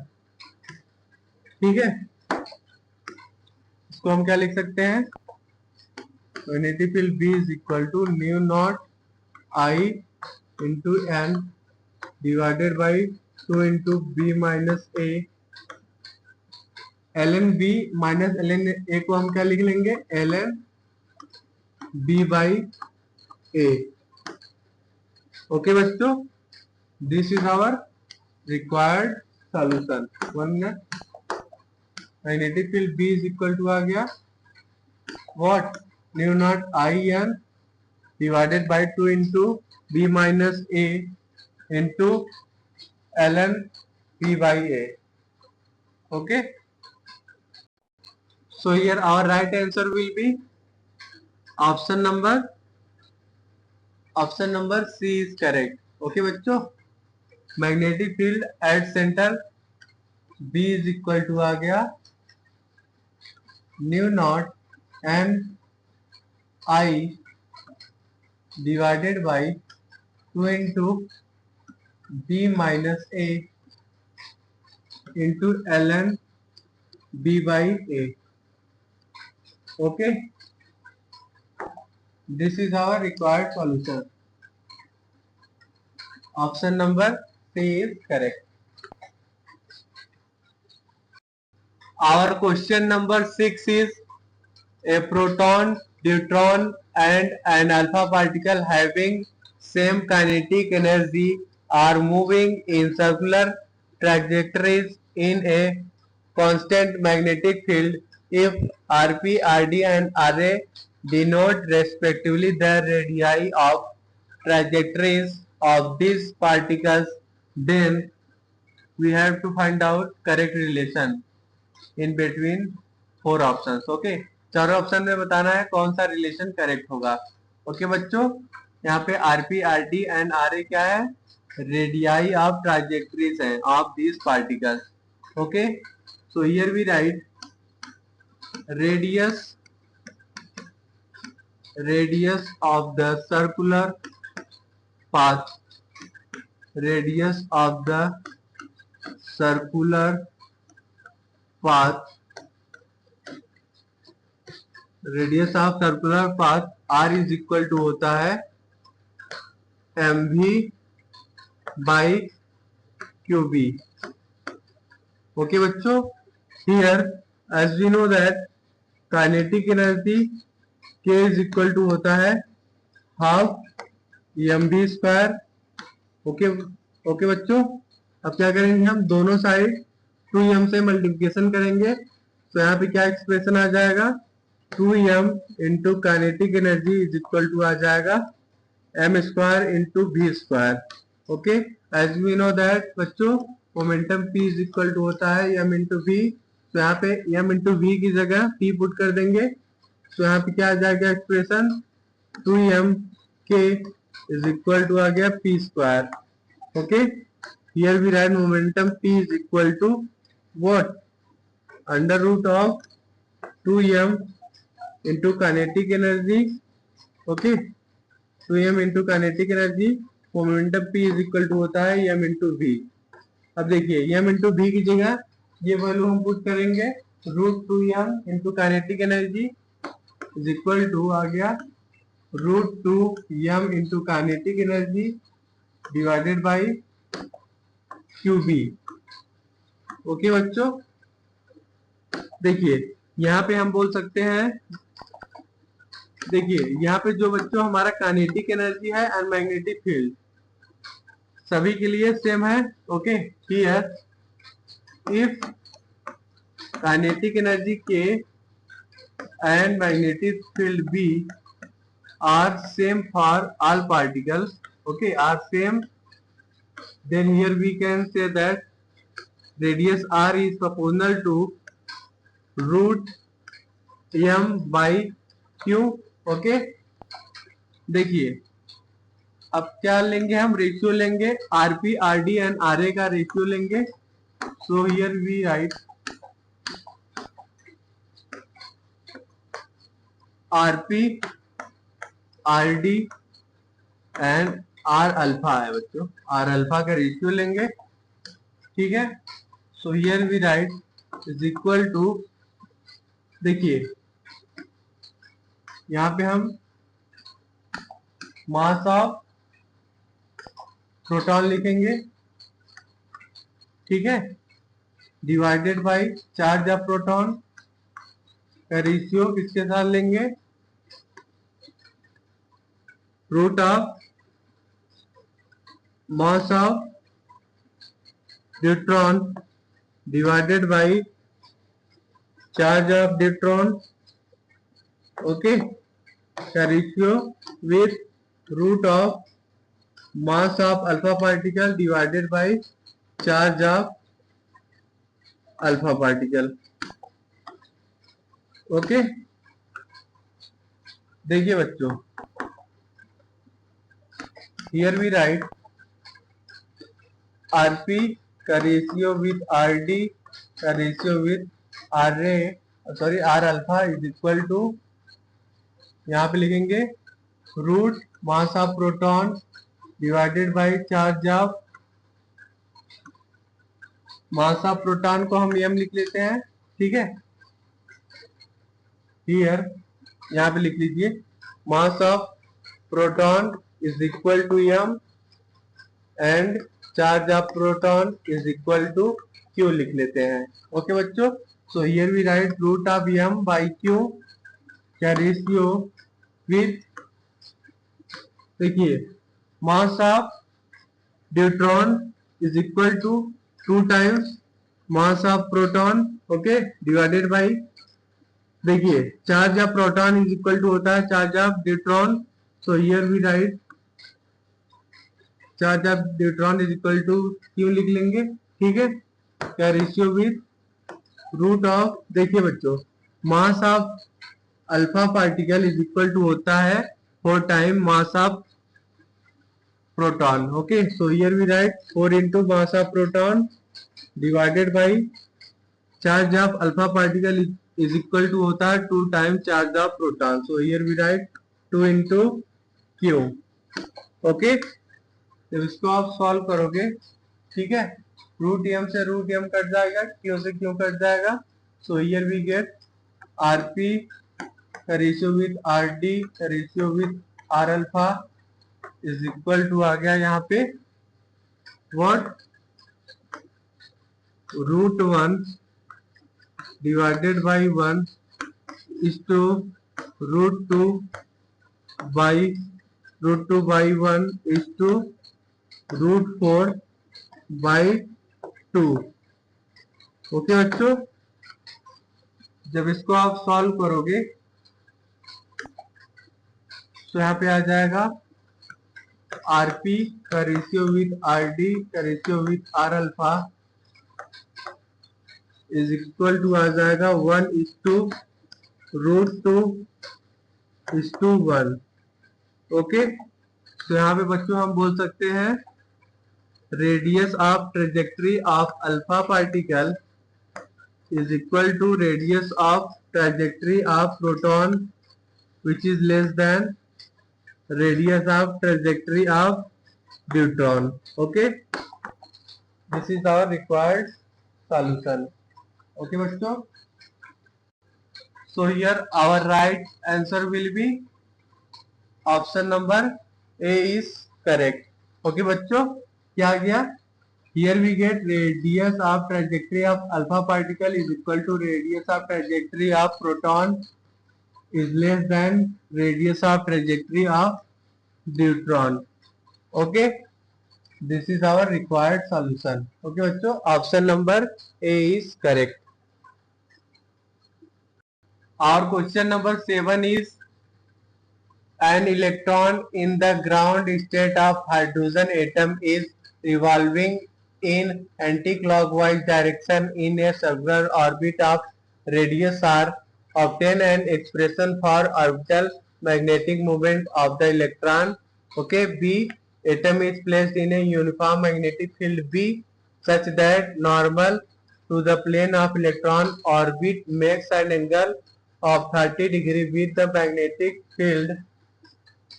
[SPEAKER 1] ठीक है, इसको हम क्या लिख सकते हैं, magnetic field B is equal to new naught I into N divided by 2 into B minus A. L N B minus L N A को हम क्या लिख लेंगे, L N B by A. Okay बच्चों, this is our required solution. 1 minute, magnetic field B is equal to आ गया what, mu naught I N divided by 2 into B minus A into L N B by A. Okay, so here our right answer will be option number C is correct. Okay बच्चों, magnetic field at centre B is equal to आ गया new naught N I divided by 2 into B minus A into L N B by A. Okay, this is our required solution. Option number C is correct. Our question number 6 is a proton, deuteron and an alpha particle having same kinetic energy are moving in circular trajectories in a constant magnetic field if Rp, Rd and Ra denote respectively the radii of trajectories of these particles, then we have to find out correct relation in between 4 options. Okay, चारों option में बताना है कौन सा relation correct होगा। Okay बच्चों, यहाँ पे आरपी, आरडी एंड आरए क्या है, रेडियाई ऑफ ट्राजेक्टरीज है of this particles. Okay, so here we write radius of the circular path, radius of the circular path, radius of circular path r is equal to होता है mv by qb। Okay बच्चों, here as we know that kinetic energy k is equal to होता है half mv square. Okay okay बच्चों, अब क्या करेंगे, हम दोनों साइड 2m से मल्टीप्लिकेशन करेंगे, तो यहाँ पे क्या एक्सप्रेशन आ जाएगा, 2m into kinetic energy is equal to आ जाएगा m square into v square. Okay, as we know that बच्चों momentum p is equal to होता है m इंटू v, तो यहाँ पे m इंटू v की जगह p पुट कर देंगे, तो यहाँ पे क्या आ जाएगा expression, 2m k is equal to आ गया p square. Okay, here we write momentum p is equal to what, under root of 2m into kinetic energy. Okay, 2m into kinetic energy, momentum p is equal to होता है m into v। अब देखिए m into v की जगह ये value हम put करेंगे, root 2m into kinetic energy is equal to आ गया root 2m into kinetic energy divided by qb। Okay बच्चों, देखिए यहाँ पे हम बोल सकते हैं, देखिए यहाँ पे जो बच्चों हमारा काइनेटिक एनर्जी है एंड मैग्नेटिक फील्ड सभी के लिए सेम है। Okay, here if kinetic energy के and magnetic field B are same for all particles, okay are same, then here we can say that radius r is proportional to root m by q। Okay, देखिए अब क्या लेंगे, हम ratio लेंगे rp, rd and ra का ratio लेंगे, so here we write rp, rd and r alpha है बच्चों, r अल्फा का रेशियो लेंगे। ठीक है। So here we write is equal to, देखिए यहाँ पे हम मास ऑफ प्रोटॉन लिखेंगे, ठीक है, divided by charge of proton का रेशियो किसके साथ लेंगे, root of mass of neutron divided by charge of neutron, okay, का ratio with root of mass of alpha particle divided by charge of alpha particle, okay. देखिए बच्चों, here we write RP का ratio with RD का ratio with R A sorry R alpha is equal to, यहाँ पे लिखेंगे root mass of proton divided by charge of, mass of proton को हम M लिख लेते हैं, ठीक है। हियर यहाँ पे लिख लीजिए mass of proton is equal to M and charge of proton is equal to Q लिख लेते हैं, ओके बच्चों। So here we write root of M by Q का रेशियो विथ, देखिए mass of neutron is equal to 2 times mass of proton, okay, divided by, देखिए charge of proton is equal to होता है charge of neutron, so here we write charge of neutron is equal to Q लिख लेंगे, ठीक है, क्या ratio with root of, देखिए बच्चों mass of alpha particle is equal to होता है 4 time mass of proton, okay. So here we write 4 into mass of proton divided by charge of alpha particle is equal to होता है 2 time charge of proton, so here we write 2 into Q, okay. जब इसको आप solve करोगे, ठीक है, root M से root M cut जाएगा, क्यू से क्यू कट जाएगा, so here we get RP का रेशियो विथ आर डी का ratio with R alpha is equal to आ गया यहाँ पे what, root 1 divided by 1 is to root 2 by root 2 by 1 is to root 4 by 2, okay बच्चों। जब इसको आप सॉल्व करोगे तो यहाँ पे आ जाएगा आरपी का रेशियो विथ आर डी का ratio with R alpha is equal to आ जाएगा 1 is to root 2 is to 1, okay. तो यहाँ पे बच्चों हम बोल सकते हैं radius of trajectory of alpha particle is equal to radius of trajectory of proton which is less than radius of trajectory of neutron, okay. This is our required solution, okay bachcho. So here our right answer will be option number A is correct, okay bachcho। क्या आ गया, here we get radius of trajectory of alpha particle is equal to radius of trajectory of proton is less than radius of trajectory of neutron, okay। This is our required solution, okay बच्चों। option number A is correct। Our question number 7 is an electron in the ground state of hydrogen atom is revolving in anti-clockwise direction in a circular orbit of radius r. Obtain an expression for orbital magnetic moment of the electron, okay. B, atom is placed in a uniform magnetic field B such that normal to the plane of electron orbit makes an angle of 30 degree with the magnetic field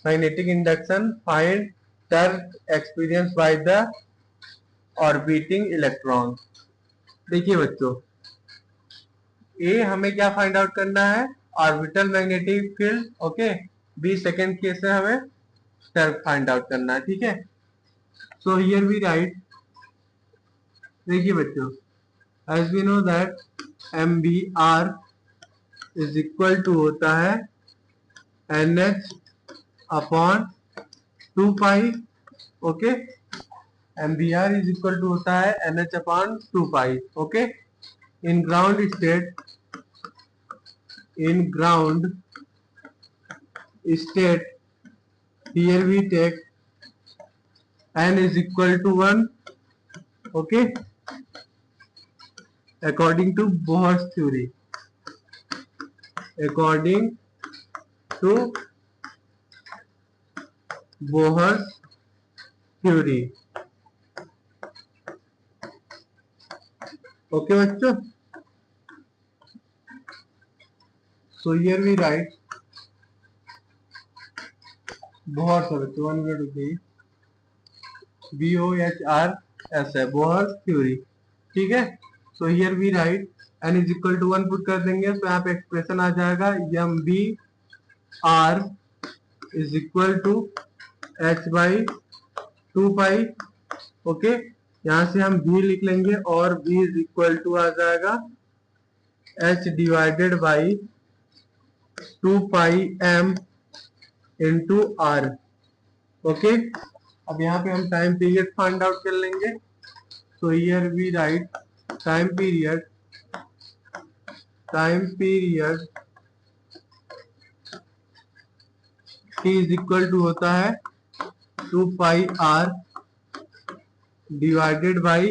[SPEAKER 1] magnetic induction. Find torque experienced by the orbiting electron. देखिए बच्चों, A हमें क्या find out करना है, orbital magnetic field. Okay, B second case है हमें self find out करना है। ठीक है, सो हियर वी राइट, देखिए बच्चों, as we know that M B R is equal to होता है N H upon 2 pi. Okay, M B R is equal to होता है N H upon 2 pi. Okay, in ground state, in ground state, here we take n is equal to 1. Okay, according to Bohr's theory, according to Bohr's theory. Okay बच्चों, so here we write Bohr's, बच्चों 1 minute रुकिए, BOHRS है Bohr's theory। ठीक है, so here we write n is equal to 1 put कर देंगे तो यहाँ पे एक्सप्रेशन आ जाएगा M B R is equal to h by 2 pi. Okay, यहाँ से हम v लिख लेंगे और v इज इक्वल टू आ जाएगा h divided by 2 pi m into r। Okay, अब यहाँ पे हम टाइम पीरियड फाइंड आउट कर लेंगे। So here we write time period t is equal to होता है 2 pi r divided by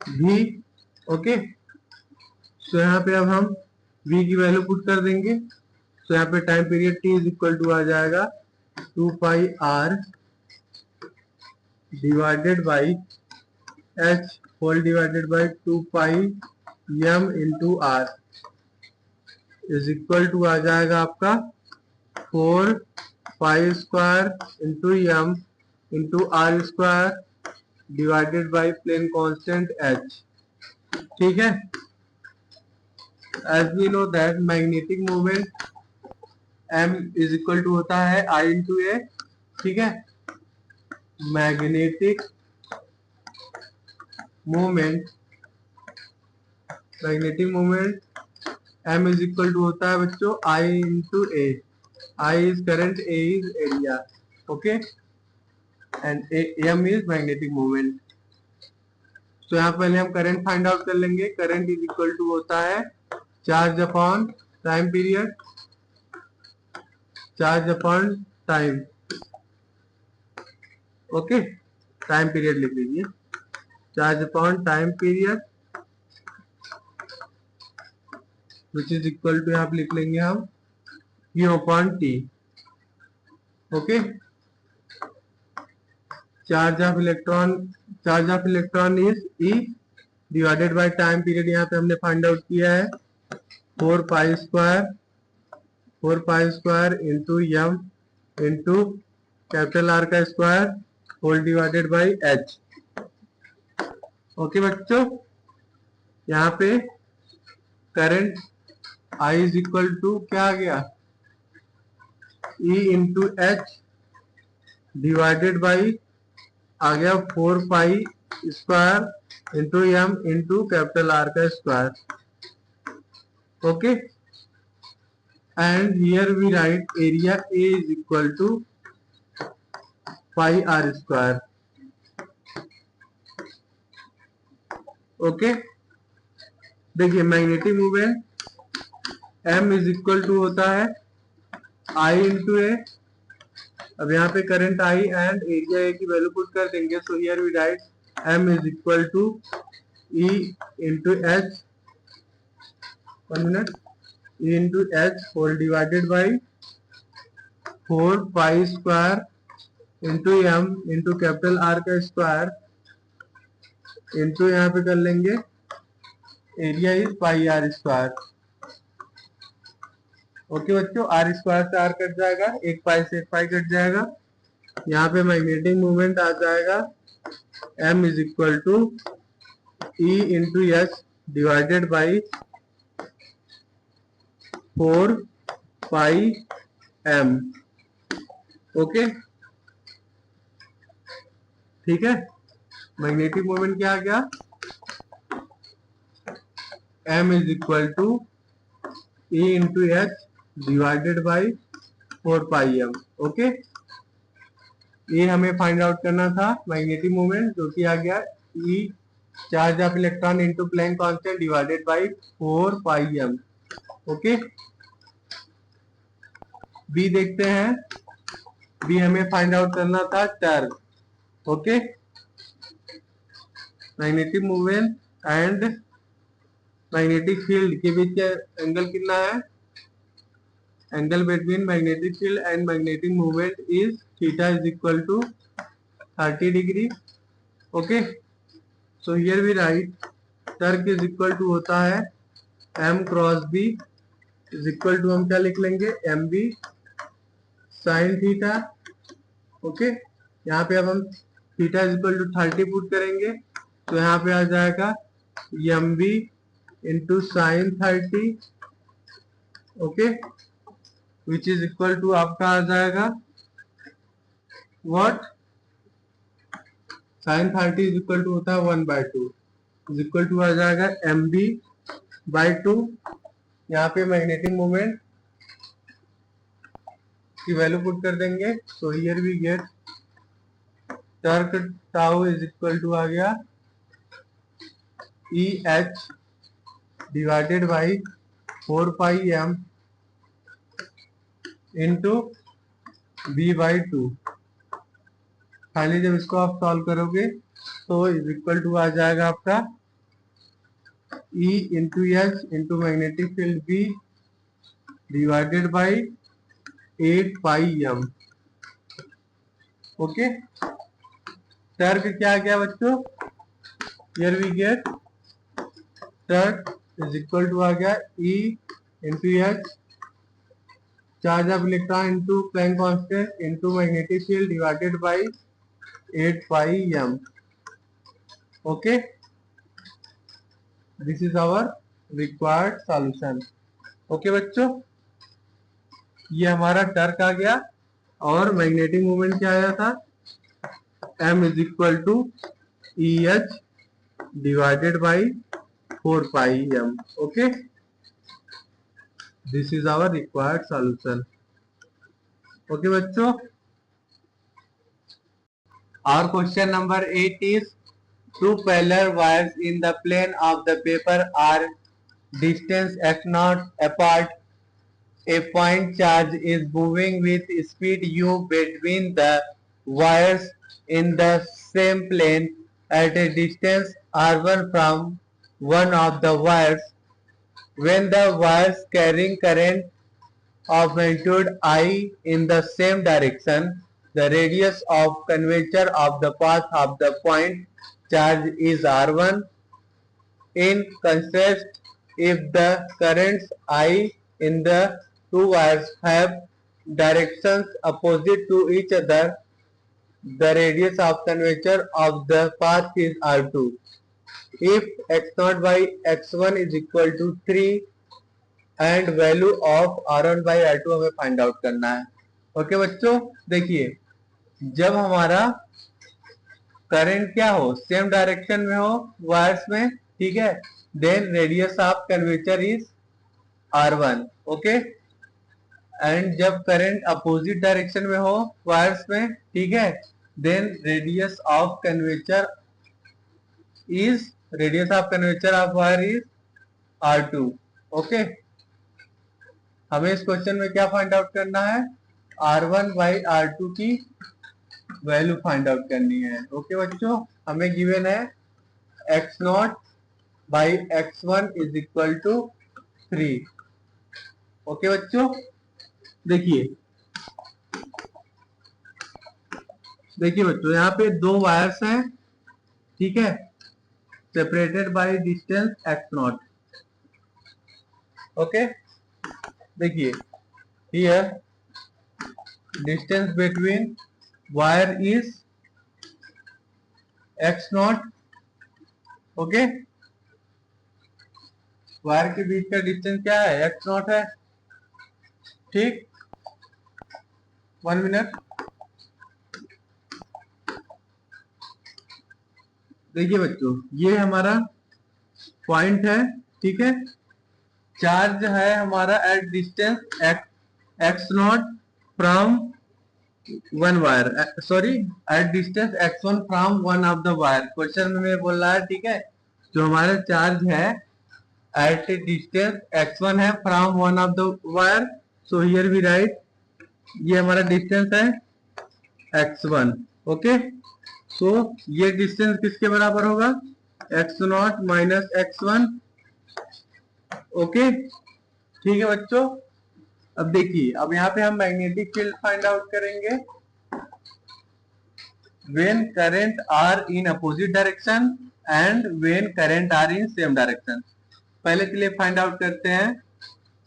[SPEAKER 1] v। Okay, तो यहाँ पे अब हम v की वैल्यू पुट कर देंगे। तो यहाँ पे time period t is equal to आ जाएगा 2 pi r divided by h whole divided by 2 pi m into r is equal to आ जाएगा आपका 4 pi square into m into r square divided by Planck constant h। ठीक है, as we know that magnetic moment m is equal to होता है I into A. ठीक है, magnetic moment m is equal to होता है बच्चों I into A. I is current, A is area. Okay, and m is magnetic moment. तो यहाँ पहले हम करंट फाइंड आउट कर लेंगे। करंट इज इक्वल टू होता है charge upon time period, charge upon time. Okay, time period लिख लीजिए, charge upon time period which is equal to यहाँ पे लिख लेंगे हम Q upon T। Okay, charge of electron is E divided by time period. यहाँ पे हमने फाइंड आउट किया है 4 pi square into m into capital R का square whole divided by h। Okay बच्चों, यहाँ पे current I is equal to क्या आ गया, E into H divided by आ गया 4 pi square into m into capital R का square. Okay, and here we write area A is equal to pi r square. Okay, देखिए magnetic moment m is equal to होता है I into A. अब यहाँ पे current I and area A की value put कर देंगे। So here we write m is equal to E into H, 1 minute, E into H whole divided by 4 pi square into m into capital R का square into यहाँ पे कर लेंगे area is pi r square. Okay बच्चों, r square से r cut जाएगा, 1 पाई से 1 पाई cut जाएगा। यहाँ पे मैग्नेटिक मोमेंट आ जाएगा M is equal to E into H divided by 4 pi M. Okay, ठीक है। मैग्नेटिक मोमेंट क्या आ गया, M is equal to E into H divided by 4 pi M. Okay, ये हमें फाइंड आउट करना था मैग्नेटिक मोमेंट, जो कि आ गया E charge of electron into Planck constant divided by 4 pi M. Okay, B देखते हैं। बी हमें फाइंड आउट करना था torque. Okay, magnetic movement and magnetic field के बीच का एंगल कितना है, angle between magnetic field and magnetic movement is theta is equal to 30 degree. Okay, so here we write torque is equal to होता है M cross B is equal to, हम क्या लिख लेंगे, M B sine theta. Okay, यहाँ पे अब हम theta is equal to 30 put करेंगे, तो यहाँ पे आ जाएगा M B into sine 30। Okay, which is equal to आपका आ जाएगा what, sine 30 is equal to होता है 1/2 इज इक्वल टू आ जाएगा एम बी बाई 2। यहाँ पे मैग्नेटिक मोमेंट की वैल्यू पुट कर देंगे, so here we get torque tau is equal to आ गया E H divided by 4 pi M into B by 2। Finally जब इसको आप सॉल्व करोगे तो इज इक्वल टू आ जाएगा आपका E into H into magnetic field B divided by 8 pi M. Okay, torque क्या आ गया बच्चों, here we get torque is equal to आ गया E into H charge of electron into Planck constant into magnetic field divided by 8 pi M. Okay, this is our required solution. Okay बच्चों, ये हमारा Turk आ गया और magnetic moment क्या आया था, M is equal to E H divided by 4 pi M. Okay, this is our required solution. Okay बच्चों, our question number 8 is two parallel wires in the plane of the paper are distance x naught apart. A point charge is moving with speed u between the wires in the same plane at a distance r1 from one of the wires. When the wires carrying current of magnitude I in the same direction, the radius of curvature of the path of the point charge is r1. In contrast, if the currents I in the two wires have directions opposite to each other, the radius of curvature of the path is r2. If x0 by x1 is equal to 3 and value of R1 by R2 हमें find out करना है। Okay बच्चों, देखिए जब हमारा current क्या हो, same direction में हो वायर्स में, ठीक है, then radius of curvature is R1। Okay, and जब करंट अपोजिट डायरेक्शन में हो वायर्स में, ठीक है, then radius of curvature of wire is R2। Okay, हमें इस क्वेश्चन में क्या फाइंड आउट करना है, R1 बाई R2 की वैल्यू फाइंड आउट करनी है। ओके बच्चों, हमें गिवन है x0 by x1 is equal to 3। Okay बच्चों, देखिए बच्चों, यहाँ पे दो वायर्स हैं, ठीक है, separated by distance x0। Okay, देखिए here distance between wire is X naught, okay. Wire के बीच का डिस्टेंस क्या है, एक्स नॉट है, ठीक। 1 मिनट। देखिए बच्चों, ये हमारा पॉइंट है, ठीक है। चार्ज है हमारा at distance x not from one wire, sorry, eight distance x1 from one of the wire. Question में बोल रहा है, ठीक है, जो हमारा चार्ज है एट डिस्टेंस x1 है from one of the wire, so here we write, ये हमारा डिस्टेंस है x1, ओके। सो ये डिस्टेंस किसके बराबर होगा, x0 माइनस x1, ओके, ठीक है बच्चों। अब देखिए, अब यहाँ पे हम मैग्नेटिक फील्ड फाइंड आउट करेंगे when current are in opposite direction and when current are in same direction। पहले के लिए फाइंड आउट करते हैं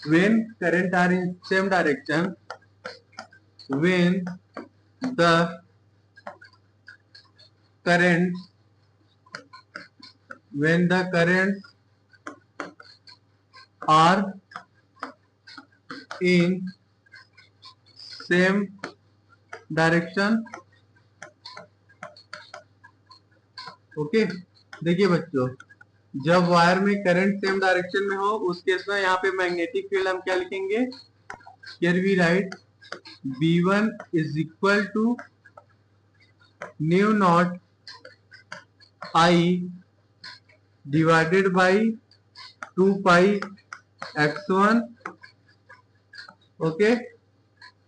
[SPEAKER 1] when current are in same direction, when the current when the currents are in same direction, okay. देखिए बच्चों, जब wire में current same direction में हो उस केस में यहाँ पे मैग्नेटिक फील्ड हम क्या लिखेंगे, here we write V1 is equal to new naught I divided by 2 pi x1, okay,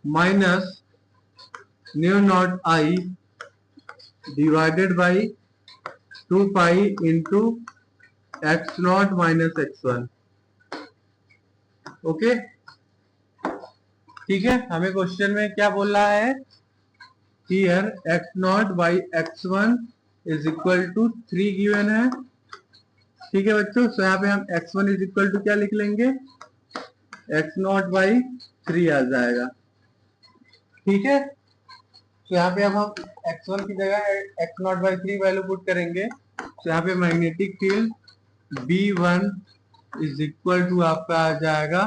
[SPEAKER 1] minus mu naught I divided by 2 pi into X naught minus x1, okay, ठीक है। हमें question में क्या बोल रहा है, here X naught by x1 is equal to 3 given है, ठीक है बच्चों। सो यहाँ पे हम x1 इज इक्वल टू क्या लिख लेंगे, एक्स नॉट बाई 3 आ जाएगा, ठीक है। तो यहाँ पे अब हम x1 की जगह X naught by 3 value put करेंगे, तो यहाँ पे magnetic field B1 is equal to आपका आ जाएगा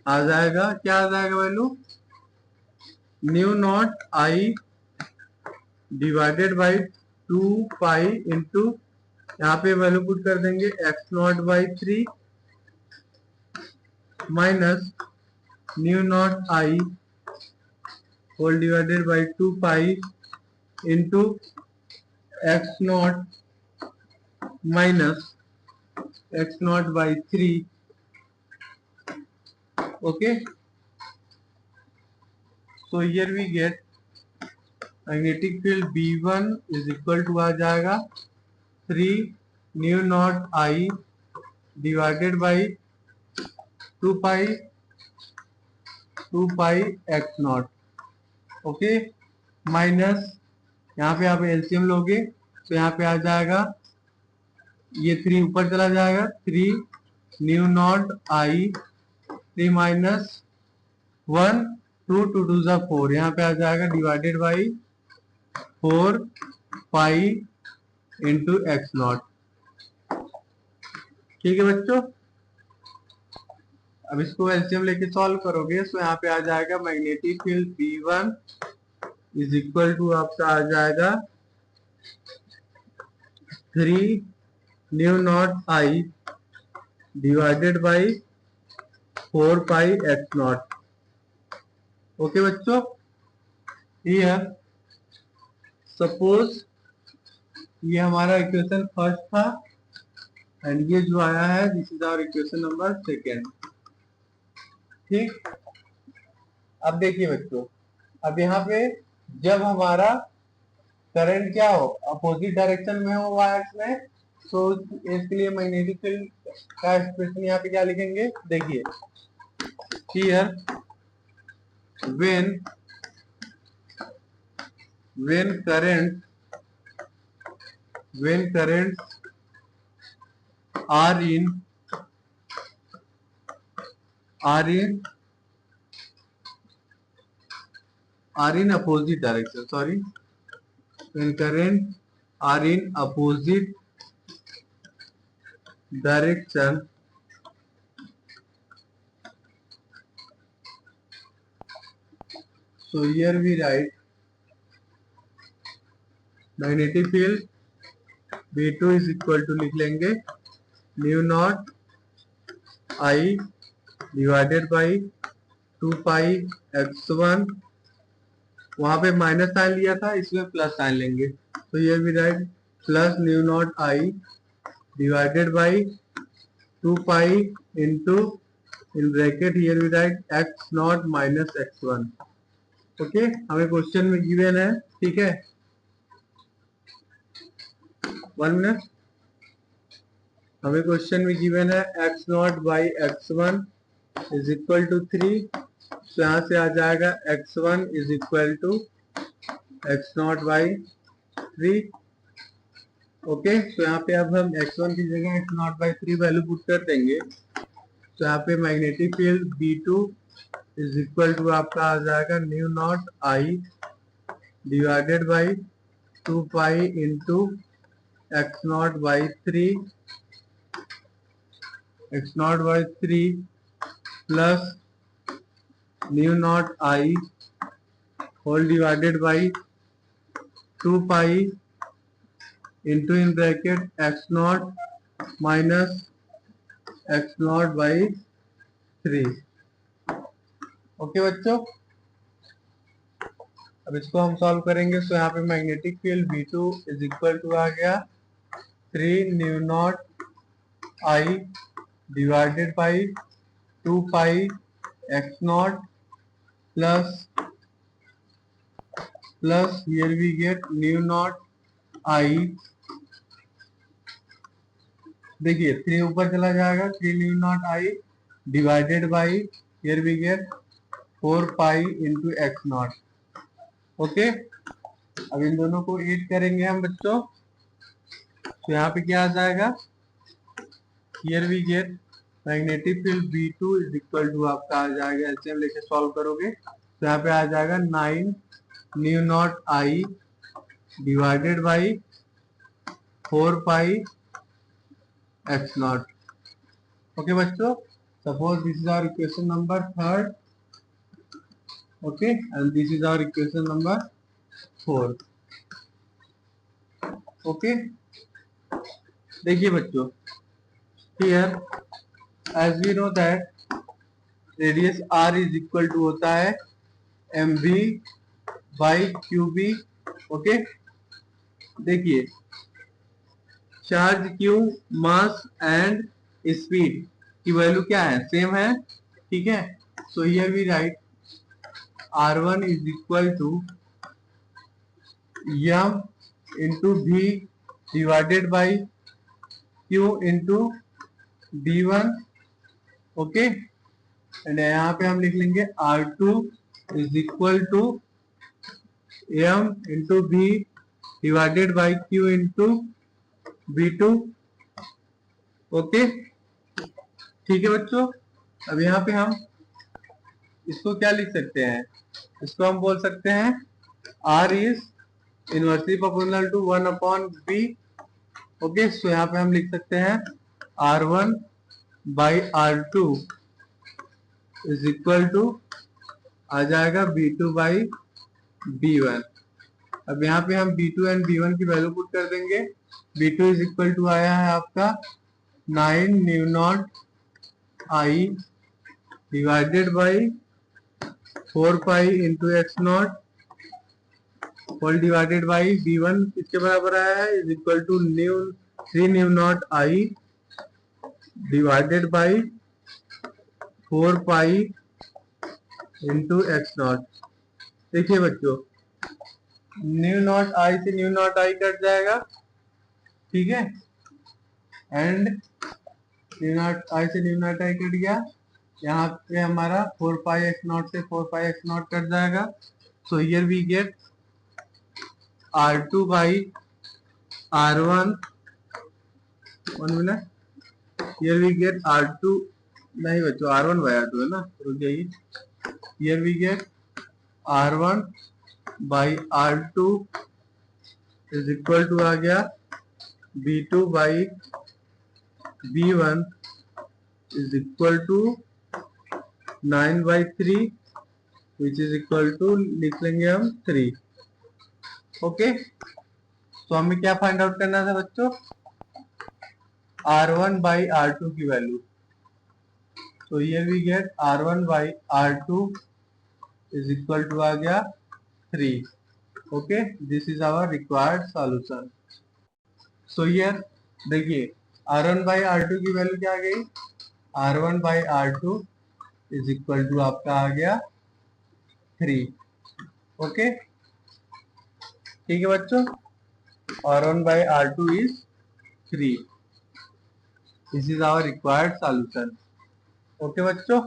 [SPEAKER 1] क्या आ जाएगा value, mu naught I divided by 2 pi into, यहाँ पे वैल्यू पुट कर देंगे X naught by 3 minus mu naught I whole divided by 2 pi into X naught minus X naught by 3, okay. So here we get magnetic field B1 is equal to आ जाएगा 3 new naught I divided by 2 pi X naught, okay, minus यहाँ पे आप LCM लोगे तो यहाँ पे आ जाएगा, ये 3 ऊपर चला जाएगा, 3 न्यू नॉट I 3 माइनस 1 2 2 2 जा 4, यहाँ पे आ जाएगा divided by 4 pi into X not, ठीक है बच्चों। अब इसको एलसीएम लेके सॉल्व करोगे तो यहाँ पे आ जाएगा magnetic field B1 is equal to आपका आ जाएगा 3 new naught I divided by 4 pi X naught, okay बच्चों। हियर सपोज ये हमारा इक्वेशन फर्स्ट था एंड ये जो आया है this is our equation number second, ठीक। अब देखिए बच्चों, अब यहाँ पे जब हमारा करंट क्या हो, अपोजिट डायरेक्शन में हो वायर्स में, तो इसके लिए मैग्नेटिक फील्ड का एक्सप्रेशन यहाँ पे क्या लिखेंगे, देखिए, here when currents are in are in opposite direction, sorry, when current are in opposite direction, so here we write magnetic field V2 is equal to लिख लेंगे mu naught I divided by 2 pi x1, वहां पे minus sign लिया था, इसमें plus sign लेंगे, तो ये भी write plus mu naught I divided by 2 pi into in bracket here we write x naught minus x1। Okay, हमें क्वेश्चन में गिवन है, ठीक है, 1 मिनट, हमें क्वेश्चन में गिवन है x naught by x1 is equal to 3, तो यहाँ से आ जाएगा x1 is equal to x naught by 3। Okay, तो यहाँ पे अब हम x1 की जगह x naught by 3 value put कर देंगे, तो यहाँ पे magnetic field B2 is equal to आपका आ जाएगा new naught I divided by 2 pi into x naught by 3 plus mu naught I whole divided by 2 pi into in bracket x naught minus x naught by 3। Okay बच्चों, अब इसको हम solve करेंगे, तो यहाँ पे magnetic field V2 is equal to आ गया 3 new naught I divided by 2 pi x naught plus here we get mu naught I, देखिए 3 ऊपर चला जाएगा, 3 new naught I divided by here we get 4 pi into X naught. Okay, अब इन दोनों को add करेंगे हम बच्चों, तो यहाँ पे क्या आ जाएगा, here we get magnetic field B2 is equal to आपका आ जाएगा, ऐसे हम लेके सॉल्व करोगे तो यहाँ पे आ जाएगा 9 mu naught I divided by 4 pi X naught. Okay बच्चों, suppose this is our equation number 3rd, okay, and this is our equation number 4th। Okay, देखिए बच्चों, here as we know that radius r is equal to होता है mv by qb। ओके, देखिए charge q, mass and speed की value क्या है, same है, ठीक है, so here we write r1 is equal to m into v divided by q into d1। Okay, and यहाँ पे हम लिख लेंगे r2 is equal to m into v divided by q into v2। Okay, ठीक है बच्चों, अब यहाँ पे हम इसको क्या लिख सकते हैं, इसको हम बोल सकते हैं r is inversely proportional to 1 upon b। Okay, so यहाँ पे हम लिख सकते हैं r1 by r2 is equal to आ जाएगा b2 बाई b1। अब यहाँ पे हम b2 एंड b1 की वैल्यू पुट कर देंगे, b2 इज इक्वल टू आया है आपका 9 mu naught I divided by 4 pi into X naught whole divided by b1 किसके बराबर आया है, is equal to 3 new naught I divided by 4 pi into X naught. देखिए बच्चों, न्यू नॉट I से न्यू नॉट I कट जाएगा, ठीक है, एंड न्यू नॉट I से न्यू नॉट I कट गया, यहाँ पे हमारा 4 पाई एक्स नॉट से 4 पाई एक्स नॉट कट जाएगा, so here we get r2 by r1, 1 minute, here we get r2, नहीं बच्चों r1 बाई r2 है ना, रुक जाइए, here we get R1 by R2 is equal to आ गया B2 by B1 is equal to 9/3 which is equal to लिख लेंगे हम 3। ओके, तो हमें क्या फाइंड आउट करना था बच्चों? R1 बाई R2 की वैल्यू। तो ये we get R1 by R2 is equal to आ गया 3। Okay, this is our required solution. So here देखिए R1 बाई R2 की वैल्यू क्या आ गई? R1 by R2 is equal to आपका आ गया 3। ओके, ठीक है बच्चों, R1 by R2 is 3। This is our required solution. Okay बच्चों।